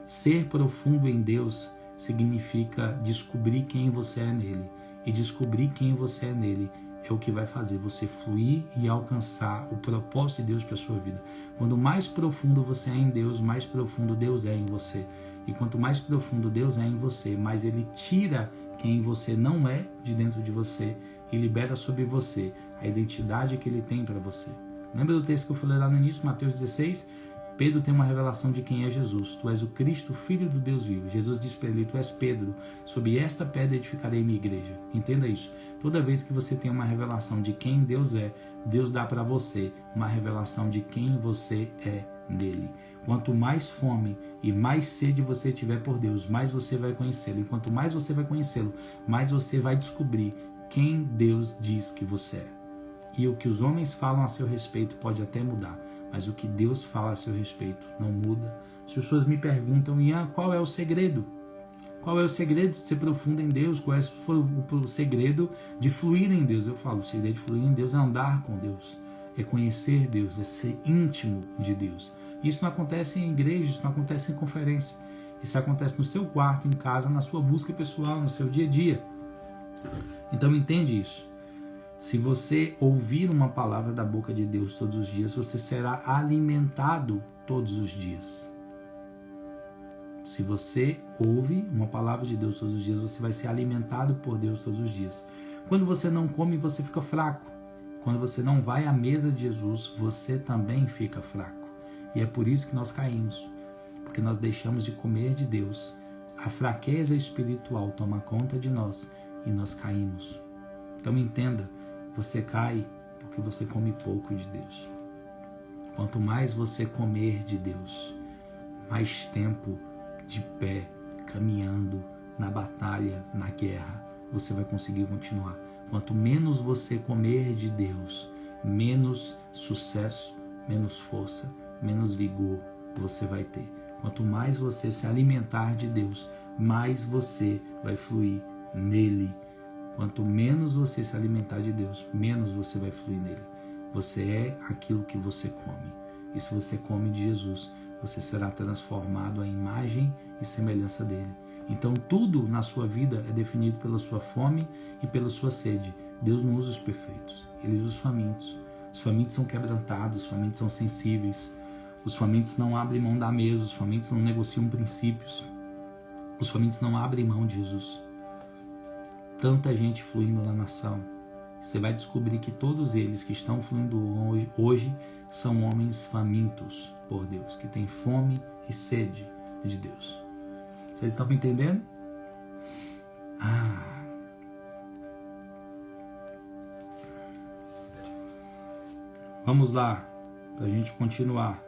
Ser profundo em Deus significa descobrir quem você é nele. E descobrir quem você é nele é o que vai fazer você fluir e alcançar o propósito de Deus para a sua vida. Quanto mais profundo você é em Deus, mais profundo Deus é em você. E quanto mais profundo Deus é em você, mais Ele tira quem você não é de dentro de você e libera sobre você a identidade que Ele tem para você. Lembra do texto que eu falei lá no início, Mateus 16? Pedro tem uma revelação de quem é Jesus. Tu és o Cristo, Filho do Deus vivo. Jesus diz para ele, tu és Pedro, sob esta pedra edificarei minha igreja. Entenda isso. Toda vez que você tem uma revelação de quem Deus é, Deus dá para você uma revelação de quem você é nele. Quanto mais fome e mais sede você tiver por Deus, mais você vai conhecê-lo. E quanto mais você vai conhecê-lo, mais você vai descobrir quem Deus diz que você é. E o que os homens falam a seu respeito pode até mudar, mas o que Deus fala a seu respeito não muda. As pessoas me perguntam, Ian, qual é o segredo? Qual é o segredo de ser profundo em Deus? Qual é o segredo de fluir em Deus? Eu falo, o segredo de fluir em Deus é andar com Deus, é conhecer Deus, é ser íntimo de Deus. Isso não acontece em igreja, isso não acontece em conferência. Isso acontece no seu quarto, em casa, na sua busca pessoal, no seu dia a dia. Então entende isso. Se você ouvir uma palavra da boca de Deus todos os dias, você será alimentado todos os dias. Se você ouve uma palavra de Deus todos os dias, você vai ser alimentado por Deus todos os dias. Quando você não come, você fica fraco. Quando você não vai à mesa de Jesus, você também fica fraco. E é por isso que nós caímos. Porque nós deixamos de comer de Deus. A fraqueza espiritual toma conta de nós e nós caímos. Então entenda, você cai porque você come pouco de Deus. Quanto mais você comer de Deus, mais tempo de pé, caminhando na batalha, na guerra, você vai conseguir continuar. Quanto menos você comer de Deus, menos sucesso, menos força, menos vigor você vai ter. Quanto mais você se alimentar de Deus, mais você vai fluir nele. Quanto menos você se alimentar de Deus, menos você vai fluir nele. Você é aquilo que você come. E se você come de Jesus, você será transformado à imagem e semelhança dele. Então tudo na sua vida é definido pela sua fome e pela sua sede. Deus não usa os perfeitos, ele usa os famintos. Os famintos são quebrantados, os famintos são sensíveis. Os famintos não abrem mão da mesa, os famintos não negociam princípios. Os famintos não abrem mão de Jesus. Tanta gente fluindo na nação. Você vai descobrir que todos eles que estão fluindo hoje são homens famintos por Deus, que têm fome e sede de Deus. Vocês estão me entendendo? Vamos lá, para a gente continuar.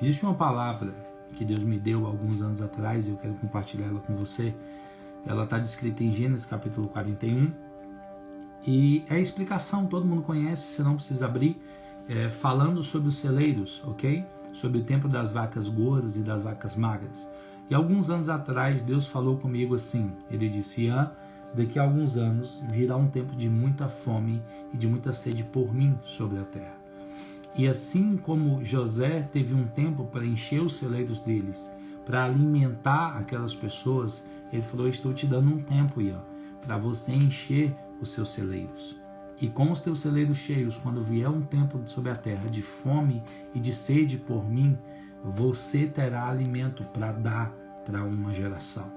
Existe uma palavra que Deus me deu alguns anos atrás e eu quero compartilhar ela com você. Ela está descrita em Gênesis capítulo 41 e é a explicação, todo mundo conhece, você não precisa abrir, falando sobre os celeiros, ok? Sobre o tempo das vacas gordas e das vacas magras. E alguns anos atrás Deus falou comigo assim, ele disse, daqui a alguns anos virá um tempo de muita fome e de muita sede por mim sobre a terra. E assim como José teve um tempo para encher os celeiros deles, para alimentar aquelas pessoas, ele falou, estou te dando um tempo, Ian, para você encher os seus celeiros. E com os teus celeiros cheios, quando vier um tempo sobre a terra de fome e de sede por mim, você terá alimento para dar para uma geração.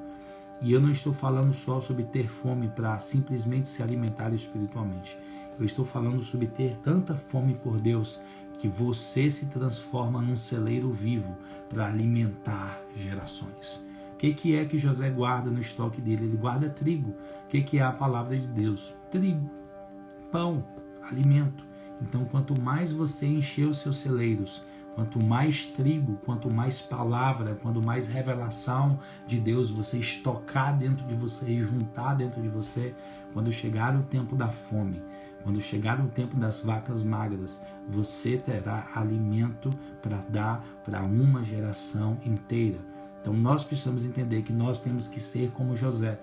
E eu não estou falando só sobre ter fome para simplesmente se alimentar espiritualmente. Eu estou falando sobre ter tanta fome por Deus que você se transforma num celeiro vivo para alimentar gerações. O que é que José guarda no estoque dele? Ele guarda trigo. O que é a palavra de Deus? Trigo, pão, alimento. Então, quanto mais você encher os seus celeiros, quanto mais trigo, quanto mais palavra, quanto mais revelação de Deus você estocar dentro de você e juntar dentro de você, quando chegar o tempo da fome, quando chegar o tempo das vacas magras, você terá alimento para dar para uma geração inteira. Então nós precisamos entender que nós temos que ser como José,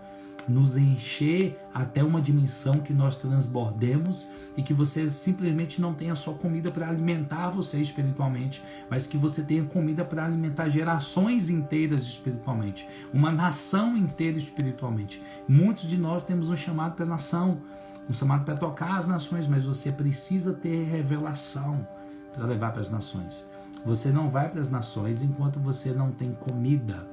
nos encher até uma dimensão que nós transbordemos e que você simplesmente não tenha só comida para alimentar você espiritualmente, mas que você tenha comida para alimentar gerações inteiras espiritualmente, uma nação inteira espiritualmente. Muitos de nós temos um chamado para a nação, um chamado para tocar as nações, mas você precisa ter revelação para levar para as nações. Você não vai para as nações enquanto você não tem comida,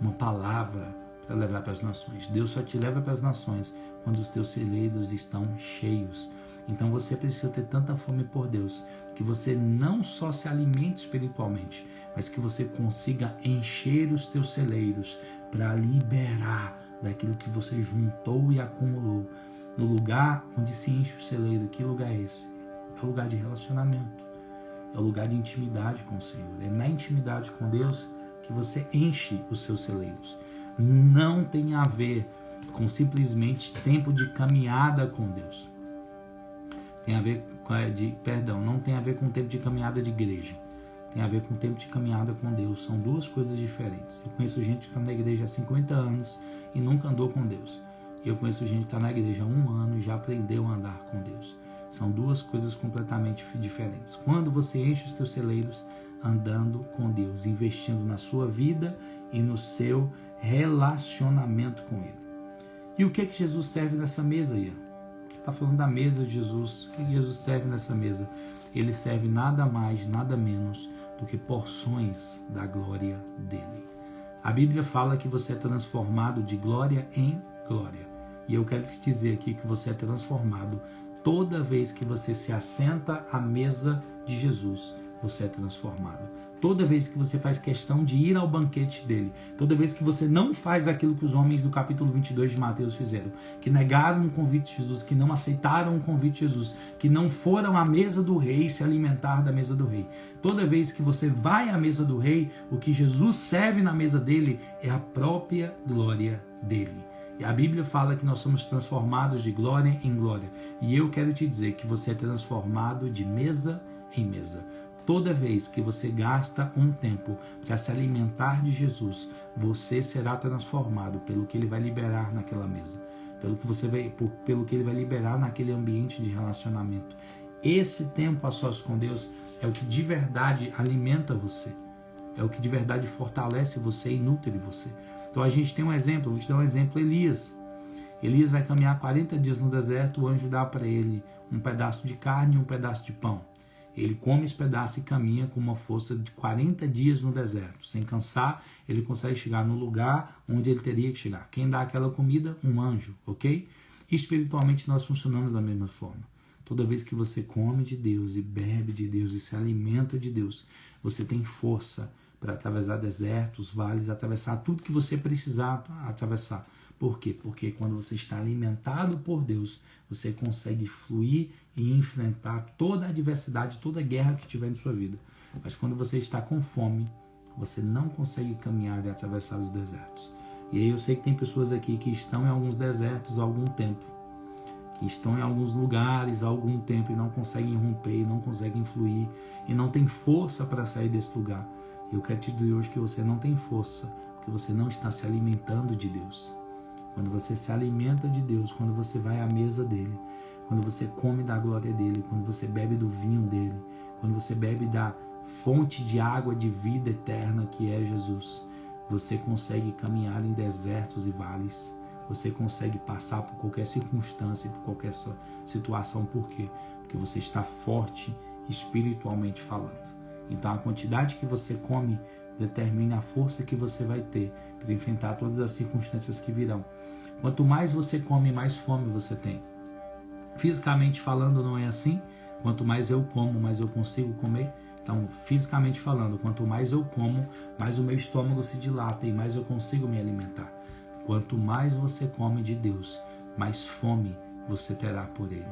uma palavra para levar para as nações. Deus só te leva para as nações quando os teus celeiros estão cheios. Então você precisa ter tanta fome por Deus que você não só se alimente espiritualmente, mas que você consiga encher os teus celeiros para liberar daquilo que você juntou e acumulou. No lugar onde se enche o celeiro, que lugar é esse? É o lugar de relacionamento, é o lugar de intimidade com o Senhor. É na intimidade com Deus que você enche os seus celeiros. Não tem a ver com simplesmente tempo de caminhada com Deus. Tem a ver não tem a ver com tempo de caminhada de igreja. tem a ver com o tempo de caminhada com Deus. São duas coisas diferentes. Eu conheço gente que está na igreja há 50 anos e nunca andou com Deus. E eu conheço gente que está na igreja há 1 ano e já aprendeu a andar com Deus. São duas coisas completamente diferentes. Quando você enche os teus celeiros andando com Deus, investindo na sua vida e no seu relacionamento com Ele. E o que Jesus serve nessa mesa, Ian? Está falando da mesa de Jesus. O que Jesus serve nessa mesa? Ele serve nada mais, nada menos do que porções da glória dele. A Bíblia fala que você é transformado de glória em glória. E eu quero te dizer aqui que você é transformado toda vez que você se assenta à mesa de Jesus. Você é transformado. Toda vez que você faz questão de ir ao banquete dele, toda vez que você não faz aquilo que os homens do capítulo 22 de Mateus fizeram, que negaram o convite de Jesus, que não aceitaram o convite de Jesus, que não foram à mesa do rei se alimentar da mesa do rei. Toda vez que você vai à mesa do rei, o que Jesus serve na mesa dele é a própria glória dele. E a Bíblia fala que nós somos transformados de glória em glória. E eu quero te dizer que você é transformado de mesa em mesa. Toda vez que você gasta um tempo para se alimentar de Jesus, você será transformado pelo que Ele vai liberar naquela mesa, pelo que Ele vai liberar naquele ambiente de relacionamento. Esse tempo a sós com Deus é o que de verdade alimenta você, é o que de verdade fortalece você e nutre você. Então a gente tem um exemplo, vou te dar um exemplo, Elias. Elias vai caminhar 40 dias no deserto, o anjo dá para ele um pedaço de carne e um pedaço de pão. Ele come esse pedaço e caminha com uma força de 40 dias no deserto. Sem cansar, ele consegue chegar no lugar onde ele teria que chegar. Quem dá aquela comida? Um anjo, ok? Espiritualmente nós funcionamos da mesma forma. Toda vez que você come de Deus e bebe de Deus e se alimenta de Deus, você tem força para atravessar desertos, vales, atravessar tudo que você precisar atravessar. Por quê? Porque quando você está alimentado por Deus, você consegue fluir e enfrentar toda a adversidade, toda a guerra que tiver em sua vida. Mas quando você está com fome, você não consegue caminhar e atravessar os desertos. E aí eu sei que tem pessoas aqui que estão em alguns desertos há algum tempo, que estão em alguns lugares há algum tempo e não conseguem romper, e não conseguem fluir, e não tem força para sair desse lugar. Eu quero te dizer hoje que você não tem força, porque você não está se alimentando de Deus. Quando você se alimenta de Deus, quando você vai à mesa dele, quando você come da glória dele, quando você bebe do vinho dele, quando você bebe da fonte de água de vida eterna que é Jesus, você consegue caminhar em desertos e vales, você consegue passar por qualquer circunstância, por qualquer situação. Por quê? Porque você está forte espiritualmente falando. Então a quantidade que você come determina a força que você vai ter para enfrentar todas as circunstâncias que virão. Quanto mais você come, mais fome você tem. Fisicamente falando não é assim. Quanto mais eu como, mais eu consigo comer. Então, fisicamente falando, quanto mais eu como, mais o meu estômago se dilata e mais eu consigo me alimentar. Quanto mais você come de Deus, mais fome você terá por Ele.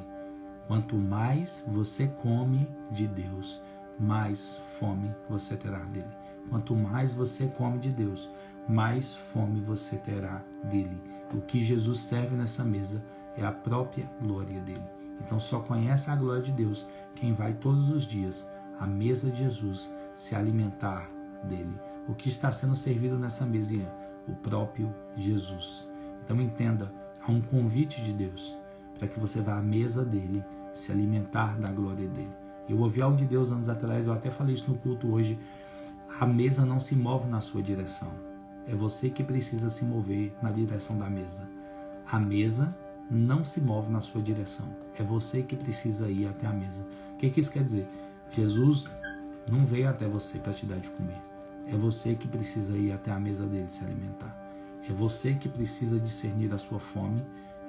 Quanto mais você come de Deus, mais fome você terá dele. Quanto mais você come de Deus, mais fome você terá dele. O que Jesus serve nessa mesa é a própria glória dele. Então só conhece a glória de Deus quem vai todos os dias à mesa de Jesus se alimentar dele. O que está sendo servido nessa mesa é o próprio Jesus. Então entenda, há um convite de Deus para que você vá à mesa dele se alimentar da glória dele. Eu ouvi algo de Deus anos atrás, eu até falei isso no culto hoje. A mesa não se move na sua direção. É você que precisa se mover na direção da mesa. A mesa não se move na sua direção. É você que precisa ir até a mesa. O que isso quer dizer? Jesus não veio até você para te dar de comer. É você que precisa ir até a mesa dele se alimentar. É você que precisa discernir a sua fome.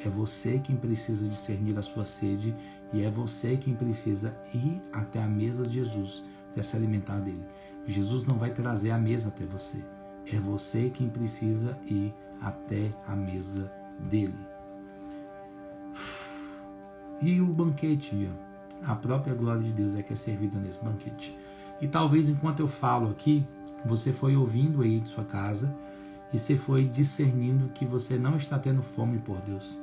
É você quem precisa discernir a sua sede. E é você quem precisa ir até a mesa de Jesus para se alimentar dele. Jesus não vai trazer a mesa até você. É você quem precisa ir até a mesa dele. E o banquete, a própria glória de Deus é que é servida nesse banquete. E talvez enquanto eu falo aqui, você foi ouvindo aí de sua casa e você foi discernindo que você não está tendo fome por Deus.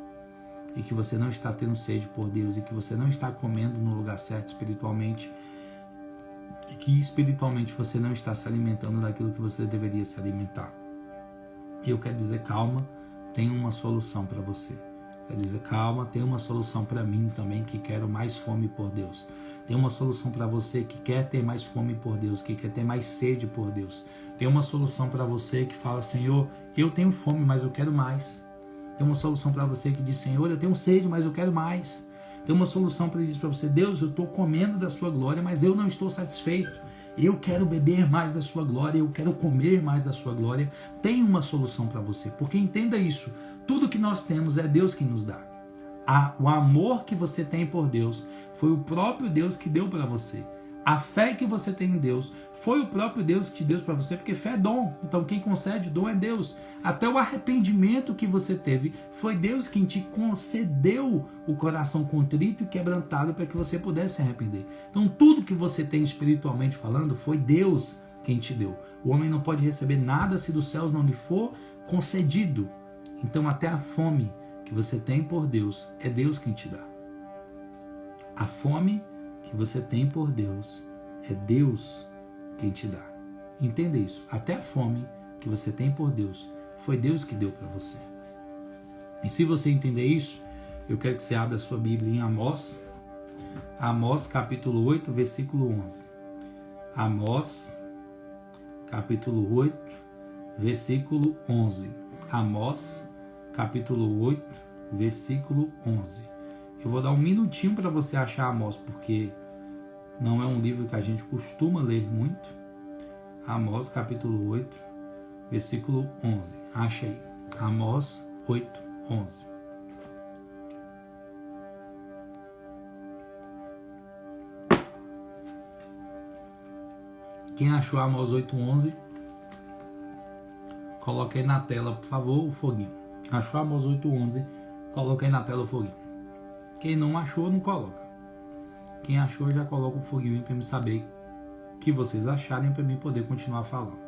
E que você não está tendo sede por Deus, e que você não está comendo no lugar certo espiritualmente, e que espiritualmente você não está se alimentando daquilo que você deveria se alimentar. E eu quero dizer, calma, tem uma solução para você. Quer dizer, calma, tem uma solução para mim também, que quero mais fome por Deus. Tem uma solução para você que quer ter mais fome por Deus, que quer ter mais sede por Deus. Tem uma solução para você que fala, Senhor, eu tenho fome, mas eu quero mais. Tem uma solução para você que diz, Senhor, eu tenho sede, mas eu quero mais. Tem uma solução para dizer para você, Deus, eu estou comendo da sua glória, mas eu não estou satisfeito. Eu quero beber mais da sua glória, eu quero comer mais da sua glória. Tem uma solução para você, porque entenda isso, tudo que nós temos é Deus que nos dá. O amor que você tem por Deus foi o próprio Deus que deu para você. A fé que você tem em Deus foi o próprio Deus que te deu para você, porque fé é dom. Então quem concede dom é Deus. Até o arrependimento que você teve foi Deus quem te concedeu o coração contrito e quebrantado para que você pudesse se arrepender. Então tudo que você tem espiritualmente falando foi Deus quem te deu. O homem não pode receber nada se dos céus não lhe for concedido. Então até a fome que você tem por Deus é Deus quem te dá. A fome que você tem por Deus é Deus quem te dá. Entenda isso. Até a fome que você tem por Deus foi Deus que deu para você. E se você entender isso, eu quero que você abra a sua Bíblia em Amós. Amós capítulo 8, versículo 11. Amós capítulo 8, versículo 11. Amós capítulo 8, versículo 11. Eu vou dar um minutinho para você achar Amós, porque não é um livro que a gente costuma ler muito. Amós capítulo 8, versículo 11. Acha aí. Amós 8, 11. Quem achou Amós 8, 11, coloca aí na tela, por favor, o foguinho. Achou Amós 8, 11, coloca aí na tela o foguinho. Quem não achou, não coloca. Quem achou, já coloca o foguinho para me saber o que vocês acharem, para mim poder continuar falando.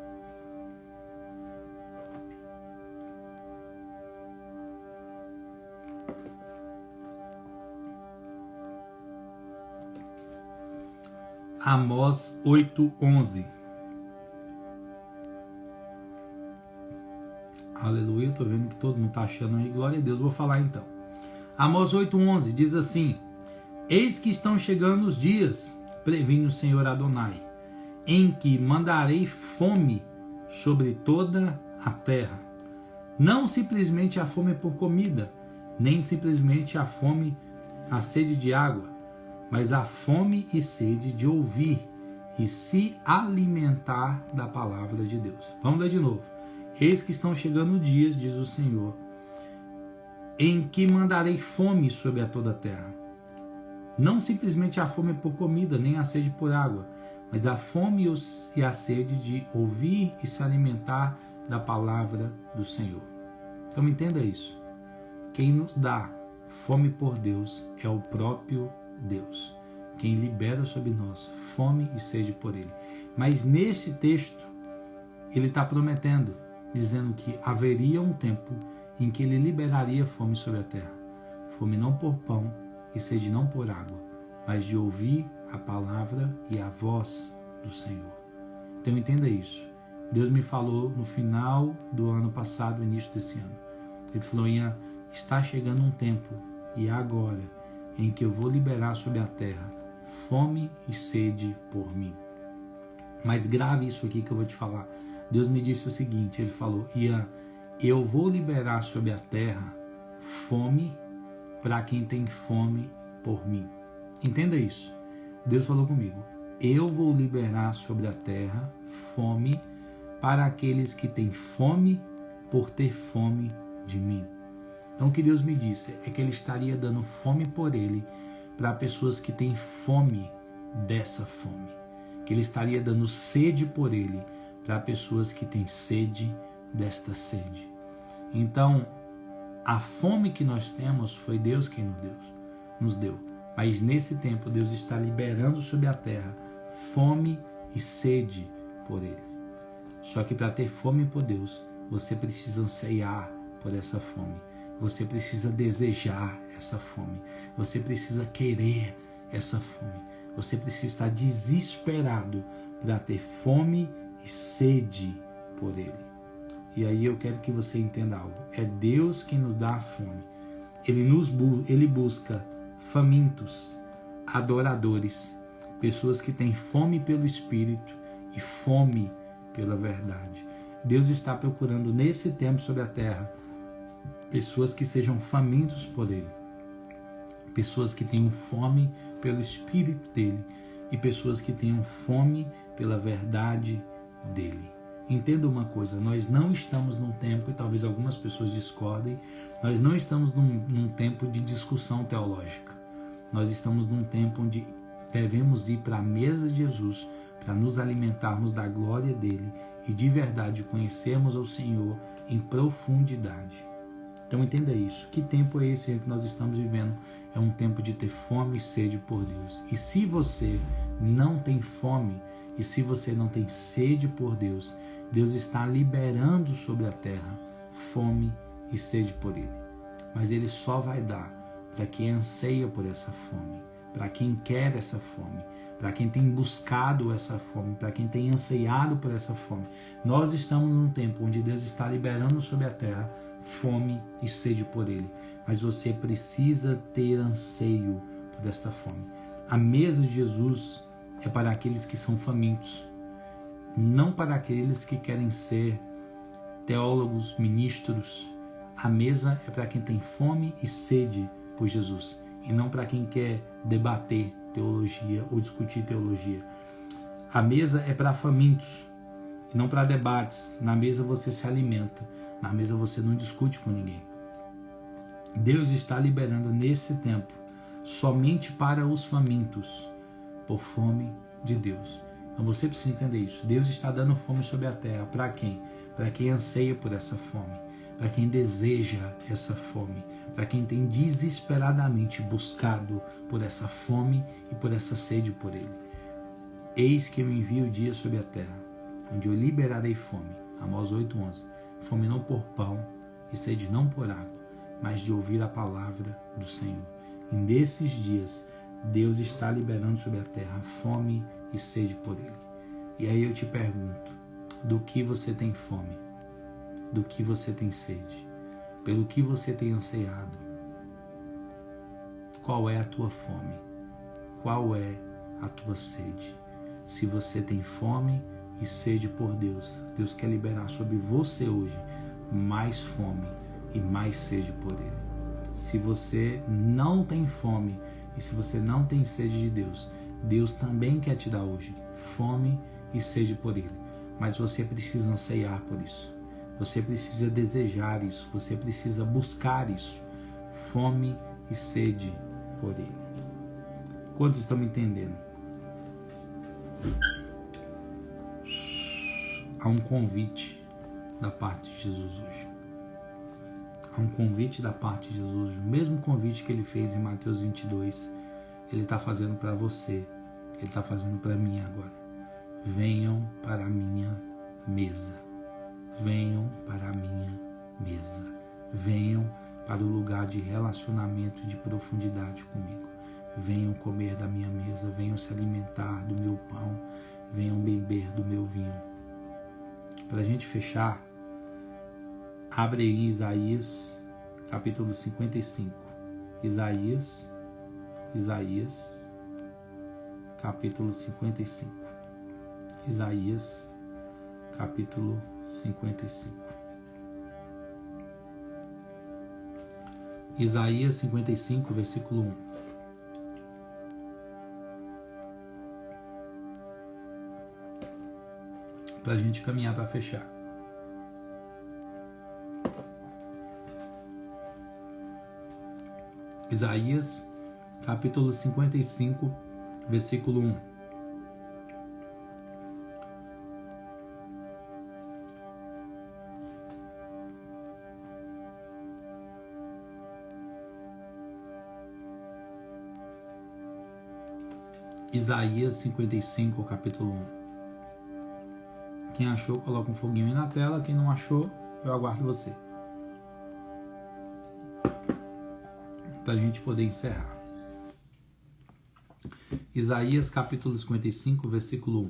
Amós 8, 11. Aleluia, estou vendo que todo mundo está achando aí. Glória a Deus, vou falar então. Amós 8, 11 diz assim: Eis que estão chegando os dias, previne o Senhor Adonai, em que mandarei fome sobre toda a terra. Não simplesmente a fome por comida, nem simplesmente a fome, a sede de água, mas a fome e sede de ouvir e se alimentar da palavra de Deus. Vamos ler de novo. Eis que estão chegando dias, diz o Senhor, em que mandarei fome sobre a toda a terra. Não simplesmente a fome por comida, nem a sede por água, mas a fome e a sede de ouvir e se alimentar da palavra do Senhor. Então entenda isso. Quem nos dá fome por Deus é o próprio Deus. Quem libera sobre nós fome e sede por Ele. Mas nesse texto, Ele está prometendo, dizendo que haveria um tempo em que Ele liberaria fome sobre a terra. Fome não por pão e sede não por água, mas de ouvir a palavra e a voz do Senhor. Então entenda isso. Deus me falou no final do ano passado, início desse ano. Ele falou, Ian, está chegando um tempo, e agora, em que eu vou liberar sobre a terra fome e sede por mim. Mas grave isso aqui que eu vou te falar. Deus me disse o seguinte, Ele falou, Ian, eu vou liberar sobre a terra fome para quem tem fome por mim. Entenda isso. Deus falou comigo, eu vou liberar sobre a terra fome para aqueles que têm fome por ter fome de mim. Então o que Deus me disse é que Ele estaria dando fome por Ele para pessoas que têm fome dessa fome. Que Ele estaria dando sede por Ele para pessoas que têm sede desta sede. Então, a fome que nós temos foi Deus quem nos deu. Mas nesse tempo Deus está liberando sobre a terra fome e sede por Ele. Só que para ter fome por Deus, você precisa anseiar por essa fome. Você precisa desejar essa fome. Você precisa querer essa fome. Você precisa estar desesperado para ter fome e sede por Ele. E aí eu quero que você entenda algo. É Deus quem nos dá a fome. Ele busca famintos, adoradores, pessoas que têm fome pelo Espírito e fome pela verdade. Deus está procurando nesse tempo sobre a terra pessoas que sejam famintos por Ele, pessoas que tenham fome pelo Espírito dEle e pessoas que tenham fome pela verdade dEle. Entenda uma coisa, nós não estamos num tempo, e talvez algumas pessoas discordem, nós não estamos num tempo de discussão teológica. Nós estamos num tempo onde devemos ir para a mesa de Jesus para nos alimentarmos da glória dele e de verdade conhecermos o Senhor em profundidade. Então entenda isso. Que tempo é esse que nós estamos vivendo? É um tempo de ter fome e sede por Deus. E se você não tem fome e se você não tem sede por Deus, Deus está liberando sobre a terra fome e sede por Ele. Mas Ele só vai dar para quem anseia por essa fome, para quem quer essa fome, para quem tem buscado essa fome, para quem tem anseiado por essa fome. Nós estamos num tempo onde Deus está liberando sobre a terra fome e sede por Ele. Mas você precisa ter anseio por esta fome. A mesa de Jesus é para aqueles que são famintos, não para aqueles que querem ser teólogos, ministros. A mesa é para quem tem fome e sede por Jesus, e não para quem quer debater teologia ou discutir teologia. A mesa é para famintos, e não para debates. Na mesa você se alimenta, na mesa você não discute com ninguém. Deus está liberando nesse tempo somente para os famintos, por fome de Deus. Então você precisa entender isso. Deus está dando fome sobre a terra. Para quem? Para quem anseia por essa fome, para quem deseja essa fome, para quem tem desesperadamente buscado por essa fome e por essa sede por Ele. Eis que eu envio o dia sobre a terra, onde eu liberarei fome. Amós 8:11. Fome não por pão e sede não por água, mas de ouvir a palavra do Senhor. E nesses dias, Deus está liberando sobre a terra fome e sede por Ele. E aí eu te pergunto, do que você tem fome? Do que você tem sede? Pelo que você tem anseiado? Qual é a tua fome? Qual é a tua sede? Se você tem fome e sede por Deus, Deus quer liberar sobre você hoje mais fome e mais sede por Ele. Se você não tem fome e se você não tem sede de Deus, Deus também quer te dar hoje fome e sede por Ele. Mas você precisa anseiar por isso. Você precisa desejar isso. Você precisa buscar isso. Fome e sede por Ele. Quantos estão me entendendo? Há um convite da parte de Jesus hoje. Há um convite da parte de Jesus. O mesmo convite que Ele fez em Mateus 22, Ele está fazendo para você. Ele está fazendo para mim agora. Venham para a minha mesa. Venham para a minha mesa. Venham para o lugar de relacionamento, de profundidade comigo. Venham comer da minha mesa. Venham se alimentar do meu pão. Venham beber do meu vinho. Para a gente fechar, abre aí Isaías, capítulo 55. Isaías, capítulo 55. Isaías, capítulo 55. Isaías 55, versículo 1. Para a gente caminhar para fechar. Isaías, capítulo 55, versículo 1. Isaías 55, capítulo 1. Quem achou, coloca um foguinho aí na tela. Quem não achou, eu aguardo você. Para a gente poder encerrar. Isaías capítulo 55, versículo 1.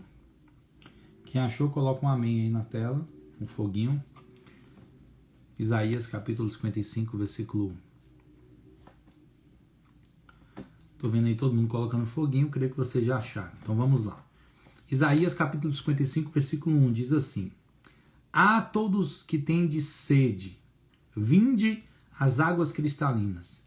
Quem achou, coloca um amém aí na tela, um foguinho. Isaías capítulo 55, versículo 1. Tô vendo aí todo mundo colocando foguinho, creio que vocês já acharam. Então vamos lá. Isaías capítulo 55, versículo 1 diz assim: A todos que tendes sede, vinde às águas cristalinas.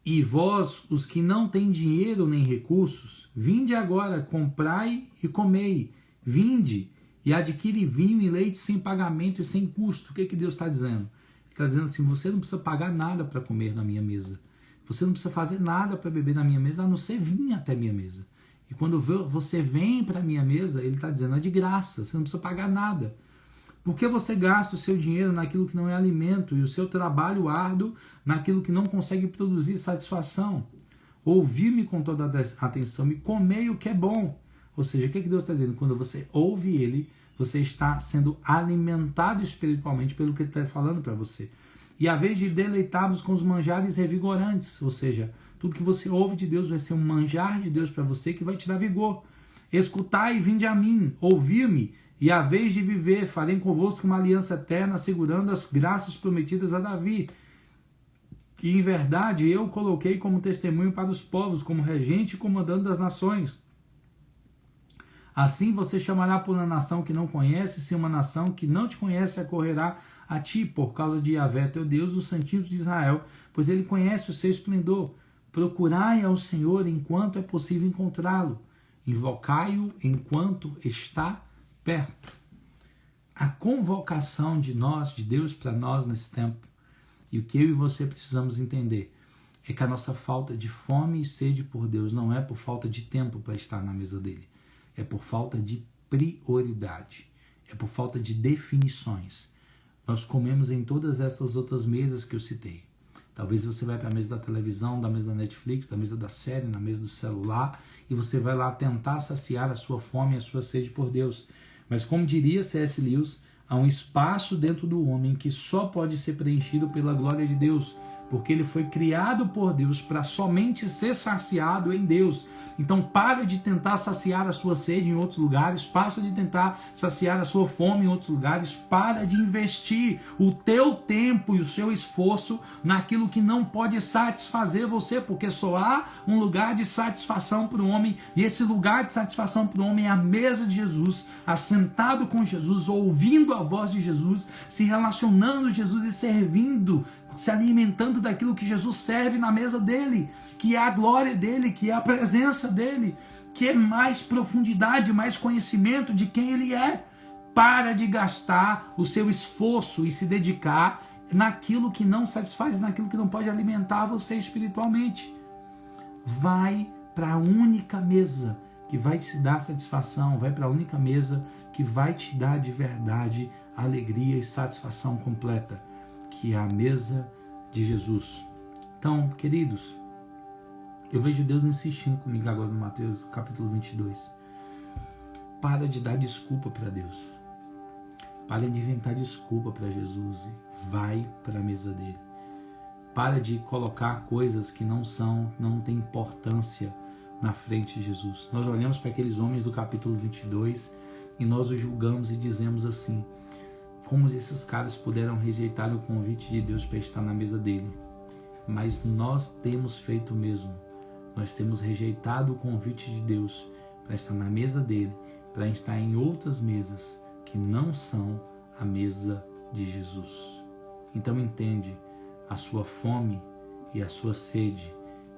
E vós, os que não têm dinheiro nem recursos, vinde agora, comprai e comei. Vinde e adquire vinho e leite sem pagamento e sem custo. O que Deus está dizendo? Ele está dizendo assim: você não precisa pagar nada para comer na minha mesa. Você não precisa fazer nada para beber na minha mesa, a não ser vir até a minha mesa. E quando você vem para a minha mesa, ele está dizendo, é de graça, você não precisa pagar nada. Por que você gasta o seu dinheiro naquilo que não é alimento e o seu trabalho árduo naquilo que não consegue produzir satisfação? Ouvi-me com toda a atenção e comei o que é bom. Ou seja, o que Deus está dizendo? Quando você ouve Ele, você está sendo alimentado espiritualmente pelo que Ele está falando para você. E a vez de deleitar-vos com os manjares revigorantes, ou seja, tudo que você ouve de Deus vai ser um manjar de Deus para você que vai te dar vigor. Escutai e vinde a mim, ouvi-me, e a vez de viver, farei convosco uma aliança eterna, assegurando as graças prometidas a Davi. E em verdade eu o coloquei como testemunho para os povos, como regente e comandante das nações. Assim você chamará por uma nação que não conhece, se uma nação que não te conhece acorrerá a ti, por causa de Yahvé teu Deus, o Santíssimo de Israel, pois ele conhece o seu esplendor. Procurai ao Senhor enquanto é possível encontrá-lo. Invocai-o enquanto está perto. A convocação de Deus para nós nesse tempo, e o que eu e você precisamos entender, é que a nossa falta de fome e sede por Deus não é por falta de tempo para estar na mesa dele. É por falta de prioridade. É por falta de definições. Nós comemos em todas essas outras mesas que eu citei. Talvez você vai para a mesa da televisão, da mesa da Netflix, da mesa da série, na mesa do celular, e você vai lá tentar saciar a sua fome e a sua sede por Deus. Mas como diria C.S. Lewis, há um espaço dentro do homem que só pode ser preenchido pela glória de Deus, porque ele foi criado por Deus para somente ser saciado em Deus. Então para de tentar saciar a sua sede em outros lugares, passa de tentar saciar a sua fome em outros lugares, para de investir o teu tempo e o seu esforço naquilo que não pode satisfazer você, porque só há um lugar de satisfação para o homem, e esse lugar de satisfação para o homem é a mesa de Jesus, assentado com Jesus, ouvindo a voz de Jesus, se relacionando com Jesus e servindo, se alimentando daquilo que Jesus serve na mesa dele, que é a glória dele, que é a presença dele, que é mais profundidade, mais conhecimento de quem ele é. Para de gastar o seu esforço e se dedicar naquilo que não satisfaz, naquilo que não pode alimentar você espiritualmente. Vai para a única mesa que vai te dar satisfação, vai para a única mesa que vai te dar de verdade alegria e satisfação completa, que é a mesa de Jesus. Então, queridos, eu vejo Deus insistindo comigo agora no Mateus capítulo 22. Para de dar desculpa para Deus. Para de inventar desculpa para Jesus e vai para a mesa dele. Para de colocar coisas que não têm importância na frente de Jesus. Nós olhamos para aqueles homens do capítulo 22 e nós os julgamos e dizemos assim: como esses caras puderam rejeitar o convite de Deus para estar na mesa dele? Mas nós temos feito o mesmo. Nós temos rejeitado o convite de Deus para estar na mesa dele, para estar em outras mesas que não são a mesa de Jesus. Então entende, a sua fome e a sua sede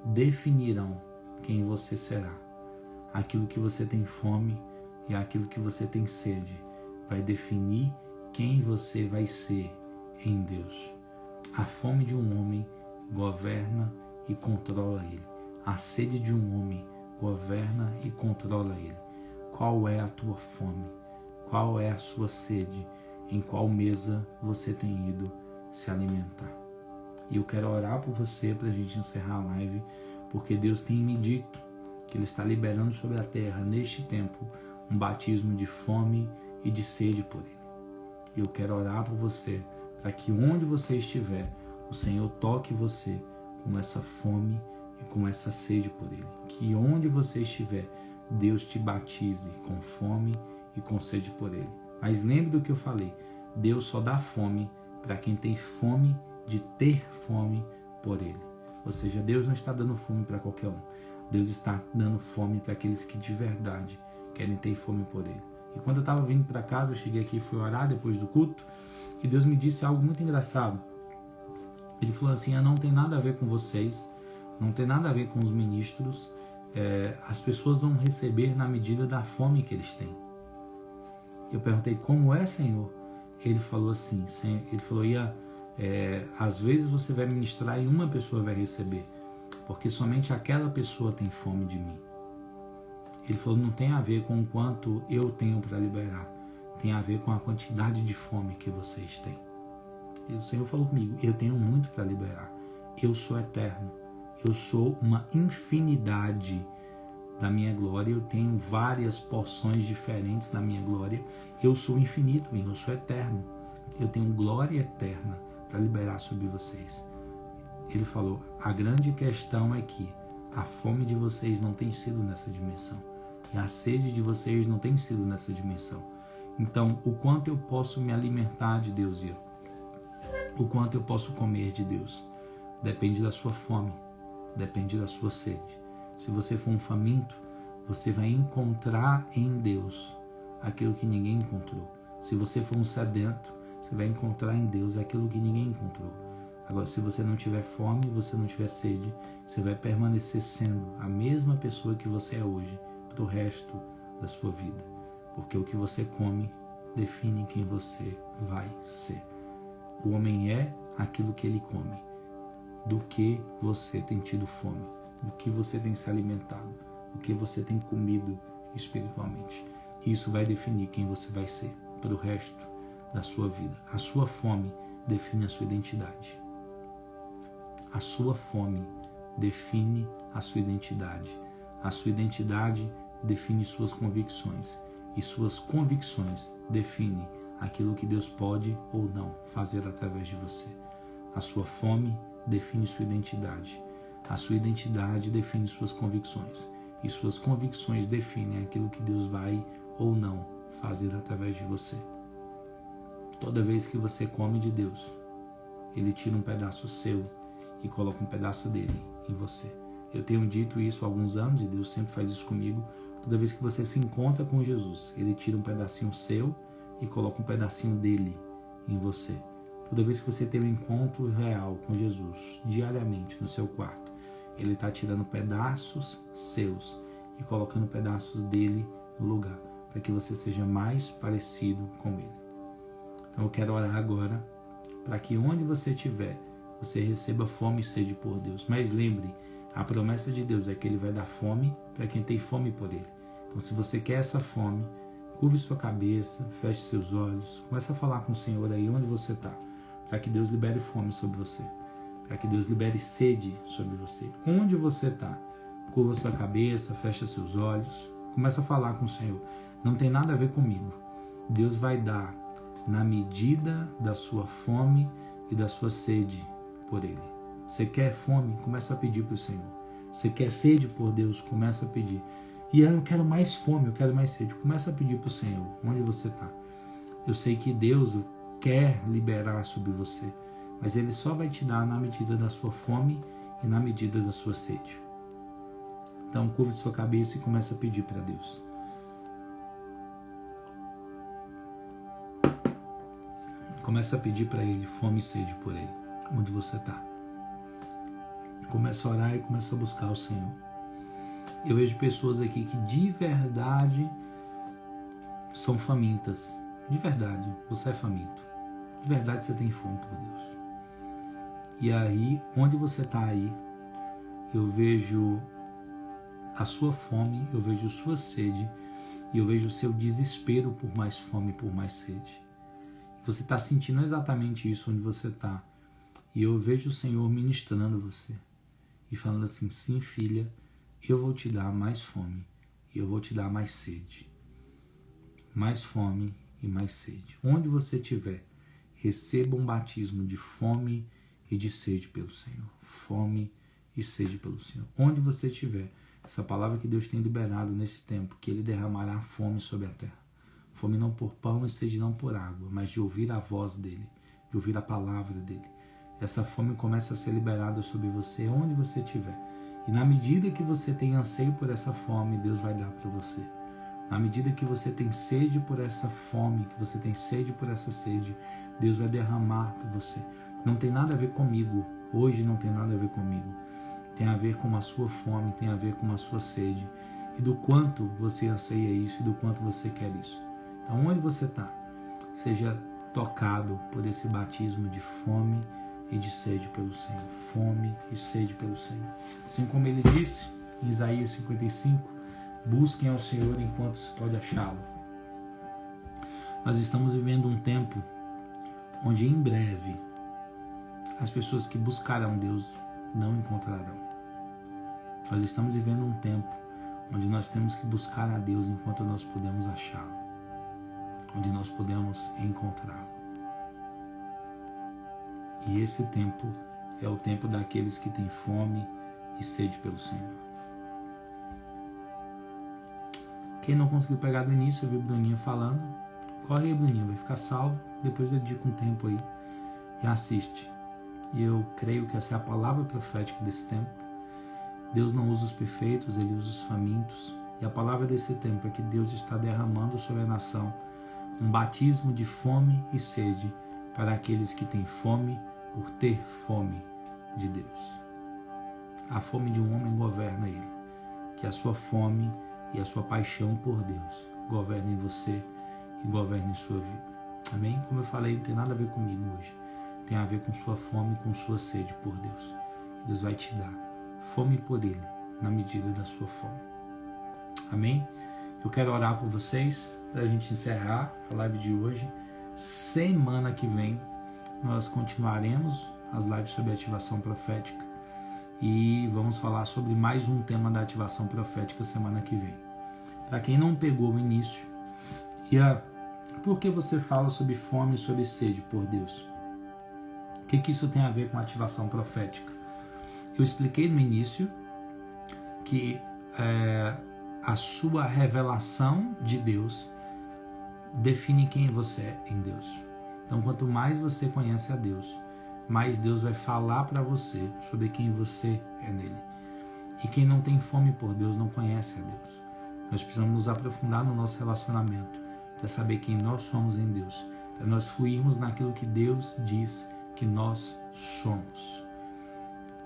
definirão quem você será. Aquilo que você tem fome e aquilo que você tem sede vai definir quem você vai ser em Deus. A fome de um homem governa e controla ele. A sede de um homem governa e controla ele. Qual é a tua fome? Qual é a sua sede? Em qual mesa você tem ido se alimentar? E eu quero orar por você para a gente encerrar a live, porque Deus tem me dito que Ele está liberando sobre a terra, neste tempo, um batismo de fome e de sede por Ele. E eu quero orar por você, para que onde você estiver, o Senhor toque você com essa fome e com essa sede por Ele. Que onde você estiver, Deus te batize com fome e com sede por Ele. Mas lembre do que eu falei, Deus só dá fome para quem tem fome de ter fome por Ele. Ou seja, Deus não está dando fome para qualquer um. Deus está dando fome para aqueles que de verdade querem ter fome por Ele. E quando eu estava vindo para casa, eu cheguei aqui e fui orar depois do culto, e Deus me disse algo muito engraçado. Ele falou assim, não tem nada a ver com vocês, não tem nada a ver com os ministros, as pessoas vão receber na medida da fome que eles têm. Eu perguntei, como é, Senhor? Ele falou assim, ele falou, Ian, às vezes você vai ministrar e uma pessoa vai receber, porque somente aquela pessoa tem fome de mim. Ele falou, não tem a ver com o quanto eu tenho para liberar, tem a ver com a quantidade de fome que vocês têm. E o Senhor falou comigo, eu tenho muito para liberar, eu sou eterno, eu sou uma infinidade da minha glória, eu tenho várias porções diferentes da minha glória, eu sou infinito, eu sou eterno, eu tenho glória eterna para liberar sobre vocês. Ele falou, a grande questão é que a fome de vocês não tem sido nessa dimensão, e a sede de vocês não tem sido nessa dimensão. Então, o quanto eu posso me alimentar de Deus, o quanto eu posso comer de Deus, depende da sua fome, depende da sua sede. Se você for um faminto, você vai encontrar em Deus aquilo que ninguém encontrou. Se você for um sedento, você vai encontrar em Deus aquilo que ninguém encontrou. Agora, se você não tiver fome, você não tiver sede, você vai permanecer sendo a mesma pessoa que você é hoje para o resto da sua vida. Porque o que você come define quem você vai ser. O homem é aquilo que ele come. Do que você tem tido fome, do que você tem se alimentado, do que você tem comido espiritualmente. Isso vai definir quem você vai ser para o resto da sua vida. A sua fome define a sua identidade. A sua fome define a sua identidade. A sua identidade define suas convicções. E suas convicções definem aquilo que Deus pode ou não fazer através de você. A sua fome define sua identidade. A sua identidade define suas convicções. E suas convicções definem aquilo que Deus vai ou não fazer através de você. Toda vez que você come de Deus, Ele tira um pedaço seu e coloca um pedaço dele em você. Eu tenho dito isso há alguns anos e Deus sempre faz isso comigo. Toda vez que você se encontra com Jesus, Ele tira um pedacinho seu e coloca um pedacinho dele em você. Toda vez que você tem um encontro real com Jesus, diariamente no seu quarto, Ele está tirando pedaços seus e colocando pedaços dele no lugar, para que você seja mais parecido com Ele. Então eu quero orar agora, para que onde você estiver, você receba fome e sede por Deus. Mas lembre, a promessa de Deus é que Ele vai dar fome para quem tem fome por Ele. Então se você quer essa fome, curve sua cabeça, feche seus olhos, comece a falar com o Senhor aí onde você está, para que Deus libere fome sobre você, para que Deus libere sede sobre você. Onde você está, curva sua cabeça, feche seus olhos, comece a falar com o Senhor. Não tem nada a ver comigo. Deus vai dar na medida da sua fome e da sua sede por Ele. Você quer fome? Começa a pedir para o Senhor. Você quer sede por Deus? Começa a pedir. E eu quero mais fome, eu quero mais sede. Começa a pedir para o Senhor, onde você está. Eu sei que Deus quer liberar sobre você, mas Ele só vai te dar na medida da sua fome e na medida da sua sede. Então, curve sua cabeça e começa a pedir para Deus. Começa a pedir para Ele fome e sede por Ele, onde você está. Começa a orar e começa a buscar o Senhor. Eu vejo pessoas aqui que de verdade são famintas. De verdade, você é faminto. De verdade você tem fome por Deus. E aí, onde você está aí, eu vejo a sua fome, eu vejo sua sede e eu vejo o seu desespero por mais fome, por mais sede. Você está sentindo exatamente isso onde você está. E eu vejo o Senhor ministrando você e falando assim, sim, filha, eu vou te dar mais fome e eu vou te dar mais sede. Mais fome e mais sede. Onde você estiver, receba um batismo de fome e de sede pelo Senhor. Fome e sede pelo Senhor. Onde você estiver, essa palavra que Deus tem liberado nesse tempo, que Ele derramará fome sobre a terra. fome não por pão e sede não por água, mas de ouvir a voz dele, de ouvir a palavra dele. Essa fome começa a ser liberada sobre você onde você estiver. E na medida que você tem anseio por essa fome, Deus vai dar para você. Na medida que você tem sede por essa fome, que você tem sede por essa sede, Deus vai derramar por você. Não tem nada a ver comigo. Hoje não tem nada a ver comigo. Tem a ver com a sua fome, tem a ver com a sua sede. E do quanto você anseia isso e do quanto você quer isso. Então, onde você está, seja tocado por esse batismo de fome e de sede pelo Senhor. Fome e sede pelo Senhor. Assim como ele disse em Isaías 55, busquem ao Senhor enquanto se pode achá-lo. Nós estamos vivendo um tempo onde em breve as pessoas que buscarão Deus não encontrarão. Nós estamos vivendo um tempo onde nós temos que buscar a Deus enquanto nós podemos achá-lo, onde nós podemos encontrá-lo. E esse tempo é o tempo daqueles que têm fome e sede pelo Senhor. Quem não conseguiu pegar do início, eu vi o Bruninho falando, corre aí, Bruninho, vai ficar salvo, depois dedica um tempo aí e assiste. E eu creio que essa é a palavra profética desse tempo. Deus não usa os perfeitos, Ele usa os famintos. E a palavra desse tempo é que Deus está derramando sobre a nação um batismo de fome e sede para aqueles que têm fome por ter fome de Deus. A fome de um homem governa ele. Que a sua fome e a sua paixão por Deus governem você e governem sua vida. Amém? Como eu falei, não tem nada a ver comigo hoje. Tem a ver com sua fome e com sua sede por Deus. Deus vai te dar fome por Ele, na medida da sua fome. Amém? Eu quero orar por vocês, para a gente encerrar a live de hoje. Semana que vem, nós continuaremos as lives sobre ativação profética e vamos falar sobre mais um tema da ativação profética semana que vem. Para quem não pegou o início, por que você fala sobre fome e sobre sede por Deus? O que isso tem a ver com ativação profética? Eu expliquei no início que a sua revelação de Deus define quem você é em Deus. Então, quanto mais você conhece a Deus, mais Deus vai falar para você sobre quem você é nele. E quem não tem fome por Deus não conhece a Deus. Nós precisamos nos aprofundar no nosso relacionamento para saber quem nós somos em Deus, para nós fluirmos naquilo que Deus diz que nós somos.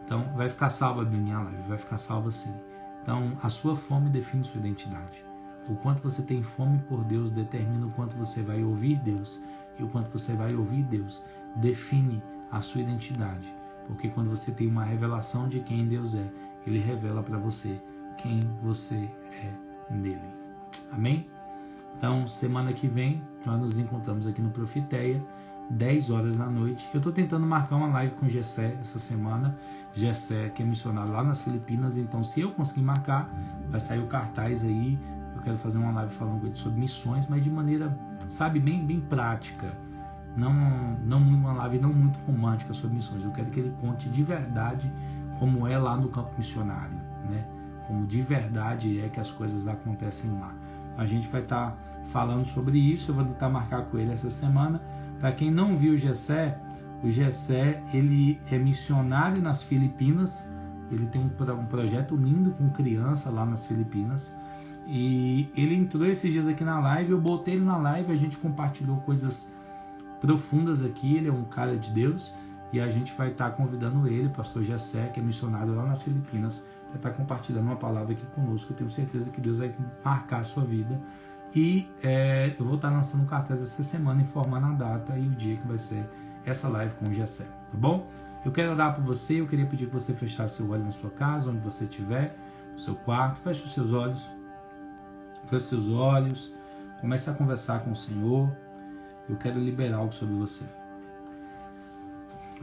Então, vai ficar salva a minha live, vai ficar salva sim. Então, a sua fome define sua identidade. O quanto você tem fome por Deus determina o quanto você vai ouvir Deus. E o quanto você vai ouvir Deus define a sua identidade. Porque quando você tem uma revelação de quem Deus é, Ele revela para você quem você é nele. Amém? Então, semana que vem, nós nos encontramos aqui no Profiteia, 10 horas da noite. Eu estou tentando marcar uma live com Gessé essa semana. Gessé, que é missionário lá nas Filipinas. Então, se eu conseguir marcar, vai sair o cartaz aí. Eu quero fazer uma live falando com ele sobre missões, mas de maneira, sabe, bem prática. Não uma live não muito romântica sobre missões. Eu quero que ele conte de verdade como é lá no campo missionário, né? Como de verdade é que as coisas acontecem lá. A gente vai estar falando sobre isso. Eu vou tentar marcar com ele essa semana. Para quem não viu o Gessé ele é missionário nas Filipinas. Ele tem um projeto lindo com criança lá nas Filipinas. E ele entrou esses dias aqui na live, eu botei ele na live, a gente compartilhou coisas profundas aqui. Ele é um cara de Deus e a gente vai estar convidando ele, pastor Gessé, que é missionário lá nas Filipinas, para estar compartilhando uma palavra aqui conosco. Eu tenho certeza que Deus vai marcar a sua vida. E eu vou estar lançando um cartaz essa semana, informando a data e o dia que vai ser essa live com o Gessé, tá bom? Eu quero orar por você, eu queria pedir que você fechasse seu olho na sua casa, onde você estiver, no seu quarto, feche os seus olhos, comece a conversar com o Senhor. Eu quero liberar algo sobre você.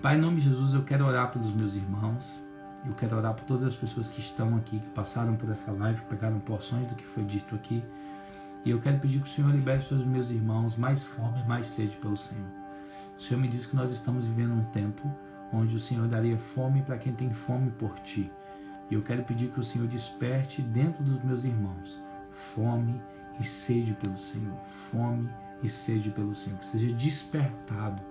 Pai, em nome de Jesus, eu quero orar pelos meus irmãos, eu quero orar por todas as pessoas que estão aqui, que passaram por essa live, que pegaram porções do que foi dito aqui. E eu quero pedir que o Senhor libere sobre os meus irmãos mais fome, mais sede pelo Senhor. O Senhor me diz que nós estamos vivendo um tempo onde o Senhor daria fome para quem tem fome por Ti. E eu quero pedir que o Senhor desperte dentro dos meus irmãos fome e sede pelo Senhor. Fome e sede pelo Senhor. Que seja despertado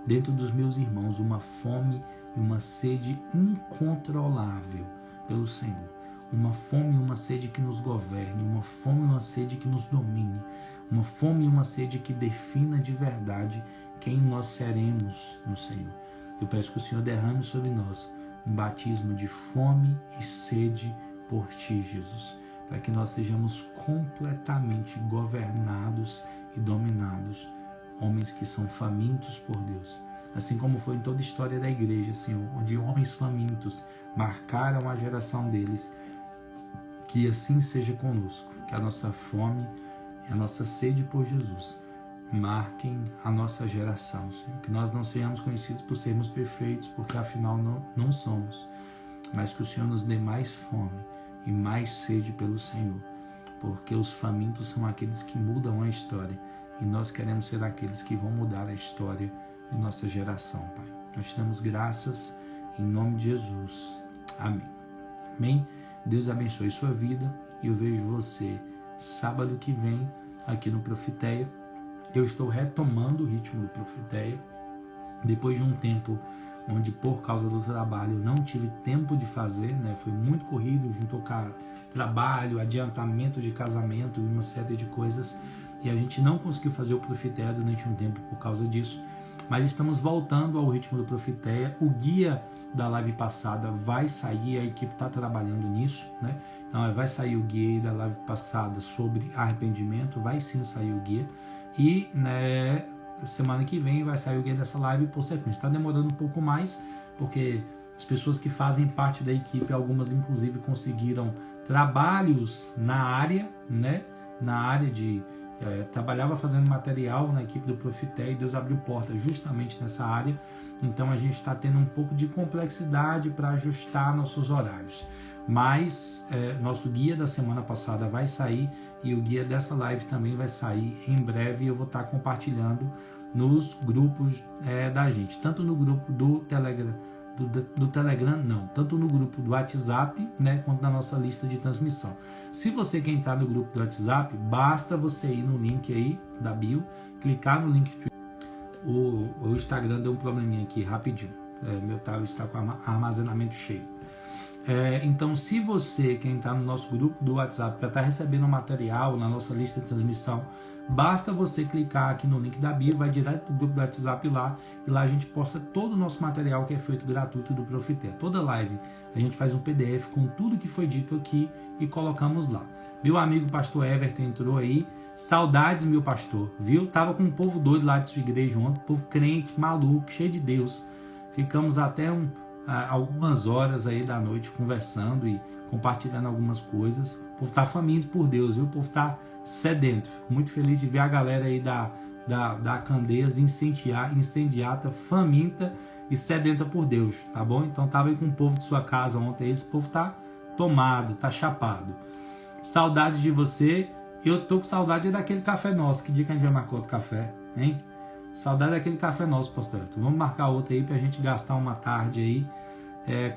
dentro dos meus irmãos uma fome e uma sede incontrolável pelo Senhor. Uma fome e uma sede que nos governe, uma fome e uma sede que nos domine, uma fome e uma sede que defina de verdade quem nós seremos no Senhor. Eu peço que o Senhor derrame sobre nós um batismo de fome e sede por Ti, Jesus, para que nós sejamos completamente governados e dominados, homens que são famintos por Deus, assim como foi em toda a história da igreja, Senhor, onde homens famintos marcaram a geração deles. Que assim seja conosco, que a nossa fome e a nossa sede por Jesus marquem a nossa geração, Senhor. Que nós não sejamos conhecidos por sermos perfeitos, porque afinal não somos, mas que o Senhor nos dê mais fome e mais sede pelo Senhor, porque os famintos são aqueles que mudam a história e nós queremos ser aqueles que vão mudar a história de nossa geração, Pai. Nós te damos graças em nome de Jesus. Amém. Amém. Deus abençoe sua vida e eu vejo você sábado que vem aqui no Profeteia. Eu estou retomando o ritmo do Profeteia depois de um tempo onde por causa do trabalho eu não tive tempo de fazer, né? Foi muito corrido, junto ao trabalho, adiantamento de casamento e uma série de coisas, e a gente não conseguiu fazer o Profeteia durante um tempo por causa disso, mas estamos voltando ao ritmo do Profeteia. O guia da live passada vai sair, a equipe está trabalhando nisso, né? Então vai sair o guia da live passada sobre arrependimento, vai sim sair o guia, e né, semana que vem vai sair o guia dessa live por sequência. Está demorando um pouco mais, porque as pessoas que fazem parte da equipe, algumas inclusive conseguiram trabalhos na área, né? Na área de trabalhava fazendo material na equipe do Profeteia e Deus abriu porta justamente nessa área. Então a gente está tendo um pouco de complexidade para ajustar nossos horários. Mas nosso guia da semana passada vai sair e o guia dessa live também vai sair em breve. Eu vou estar compartilhando nos grupos da gente, tanto no grupo do Telegram, tanto no grupo do WhatsApp, né, quanto na nossa lista de transmissão. Se você quer entrar no grupo do WhatsApp, basta você ir no link aí da bio, clicar no link. O Instagram deu um probleminha aqui rapidinho, meu tablet está com armazenamento cheio. Então, se você quer entrar no nosso grupo do WhatsApp para estar recebendo material na nossa lista de transmissão, basta você clicar aqui no link da bio, vai direto para o grupo do WhatsApp lá, e lá a gente posta todo o nosso material que é feito gratuito do Profeteia. Toda live a gente faz um PDF com tudo que foi dito aqui e colocamos lá. Meu amigo pastor Everton entrou aí, saudades meu pastor, viu? Tava com um povo doido lá de sua igreja ontem, povo crente, maluco, cheio de Deus. Ficamos até algumas horas aí da noite conversando e compartilhando algumas coisas. O povo tá faminto por Deus, viu? O povo tá sedento. Fico muito feliz de ver a galera aí da Candeias incendiata, faminta e sedenta por Deus, tá bom? Então tava aí com o povo de sua casa ontem, esse povo tá tomado, tá chapado. Saudade de você. Eu tô com saudade daquele café nosso. Que dia que a gente vai marcar outro café, hein? Saudade daquele café nosso, pastor. Então, vamos marcar outro aí pra gente gastar uma tarde aí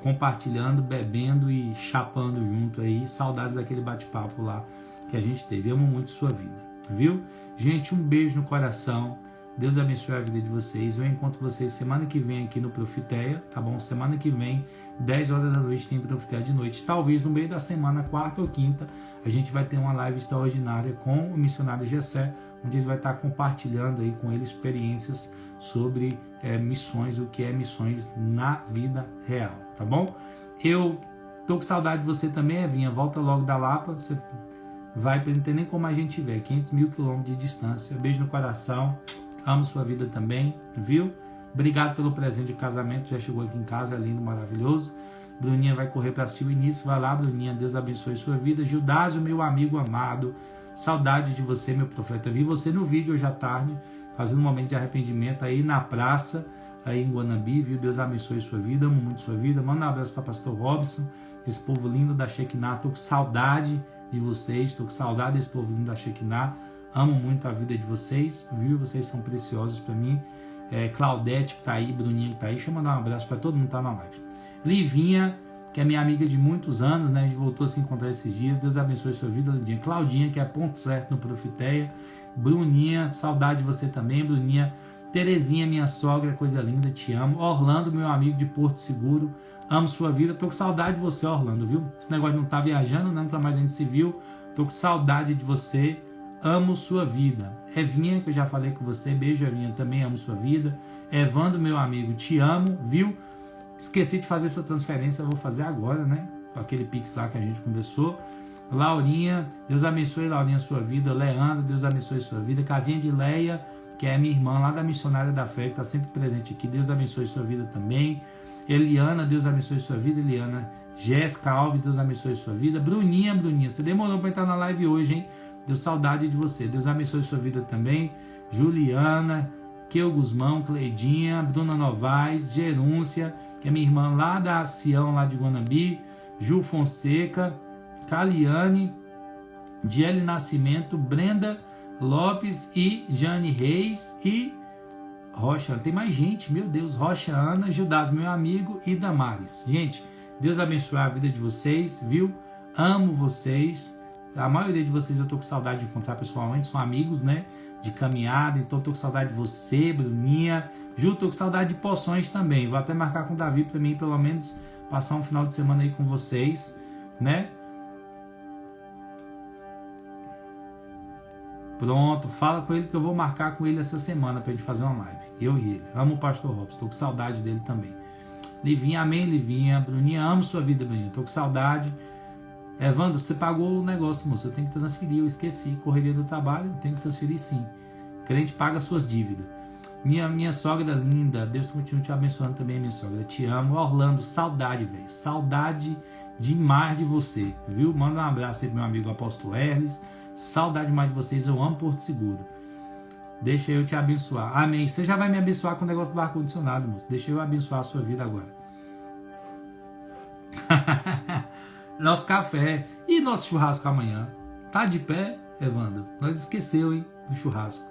compartilhando, bebendo e chapando junto aí. Saudades daquele bate-papo lá que a gente teve. Eu amo muito sua vida, viu? Gente, um beijo no coração. Deus abençoe a vida de vocês. Eu encontro vocês semana que vem aqui no Profeteia, tá bom? Semana que vem, 10 horas da noite, tem Profeteia de noite. Talvez no meio da semana, quarta ou quinta, a gente vai ter uma live extraordinária com o missionário Gessé, onde ele vai estar compartilhando aí com ele experiências sobre missões, o que é missões na vida real, tá bom? Eu tô com saudade de você também, Evinha. Volta logo da Lapa, você vai, não tem nem como a gente ver, 500 mil quilômetros de distância. Beijo no coração. Amo sua vida também, viu? Obrigado pelo presente de casamento, já chegou aqui em casa, é lindo, maravilhoso. Bruninha vai correr para assistir o início, vai lá, Bruninha, Deus abençoe sua vida. Gildásio, meu amigo amado, saudade de você, meu profeta. Vi você no vídeo hoje à tarde, fazendo um momento de arrependimento aí na praça, aí em Guanambi, viu? Deus abençoe sua vida, amo muito sua vida. Manda um abraço para pastor Robson, esse povo lindo da Shekinah. Tô com saudade de vocês, tô com saudade desse povo lindo da Shekinah. Amo muito a vida de vocês, viu? Vocês são preciosos para mim. Claudete que tá aí, Bruninha que tá aí. Deixa eu mandar um abraço para todo mundo que tá na live. Livinha, que é minha amiga de muitos anos, né? A gente voltou a se encontrar esses dias. Deus abençoe sua vida, Lindinha. Claudinha, que é ponto certo no Profiteia. Bruninha, saudade de você também, Bruninha. Terezinha, minha sogra, coisa linda, te amo. Orlando, meu amigo de Porto Seguro, amo sua vida. Tô com saudade de você, Orlando, viu? Esse negócio de não tá viajando, não, nunca mais a gente se viu. Tô com saudade de você, amo sua vida. Evinha, que eu já falei com você, beijo, Evinha, também amo sua vida. Evandro, meu amigo, te amo, viu? Esqueci de fazer sua transferência, eu vou fazer agora, né? Aquele Pix lá que a gente conversou. Laurinha, Deus abençoe, Laurinha, sua vida. Leandro, Deus abençoe sua vida. Casinha de Leia, que é minha irmã lá da Missionária da Fé, que está sempre presente aqui. Deus abençoe sua vida também. Eliana, Deus abençoe sua vida. Eliana, Jéssica Alves, Deus abençoe sua vida. Bruninha, você demorou para entrar na live hoje, hein? Deu saudade de você. Deus abençoe sua vida também. Juliana, Keu Guzmão, Cleidinha, Bruna Novaes, Gerúncia, que é minha irmã lá da Sião, lá de Guanambi. Ju Fonseca, Caliane, Diele Nascimento, Brenda Lopes e Jane Reis e Rocha. Tem mais gente, meu Deus. Rocha Ana, Judas, meu amigo, e Damares. Gente, Deus abençoe a vida de vocês, viu? Amo vocês. A maioria de vocês eu tô com saudade de encontrar pessoalmente, são amigos, né? De caminhada, então tô com saudade de você, Bruninha. Ju, tô com saudade de poções também. Vou até marcar com o Davi para mim, pelo menos, passar um final de semana aí com vocês, né? Pronto, fala com ele que eu vou marcar com ele essa semana pra gente fazer uma live. Eu e ele. Amo o Pastor Robson, tô com saudade dele também. Livinha, amém, Livinha. Bruninha, amo sua vida, Bruninha. Tô com saudade. Evandro, você pagou o negócio, moço. Eu tenho que transferir, eu esqueci. Correria do trabalho, tenho que transferir sim. Crente paga suas dívidas. Minha sogra linda, Deus continue te abençoando também, minha sogra. Te amo. Orlando, saudade, velho. Saudade demais de você, viu? Manda um abraço aí pro meu amigo Apóstolo Erles. Saudade demais de vocês, eu amo Porto Seguro. Deixa eu te abençoar. Amém. Você já vai me abençoar com o negócio do ar-condicionado, moço. Deixa eu abençoar a sua vida agora. Nosso café e nosso churrasco amanhã. Tá de pé, Evandro? Nós esqueceu, hein, do churrasco.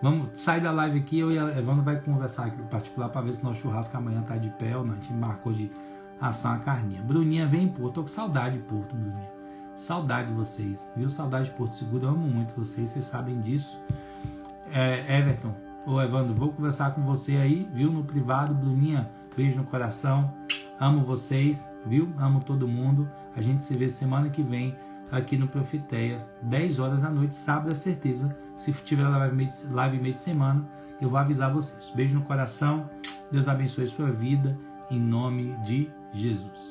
Vamos sair da live aqui, eu e a Evandro vai conversar aqui no particular para ver se nosso churrasco amanhã tá de pé ou não. A gente marcou de assar uma carninha. Bruninha, vem em Porto. Tô com saudade de Porto, Bruninha. Saudade de vocês, viu? Saudade de Porto Seguro, eu amo muito vocês sabem disso. Everton, ô Evandro, vou conversar com você aí, viu? No privado, Bruninha, beijo no coração, amo vocês, viu? Amo todo mundo. A gente se vê semana que vem aqui no Profiteia, 10 horas da noite, sábado é certeza. Se tiver live meio de semana, eu vou avisar vocês. Beijo no coração, Deus abençoe sua vida, em nome de Jesus.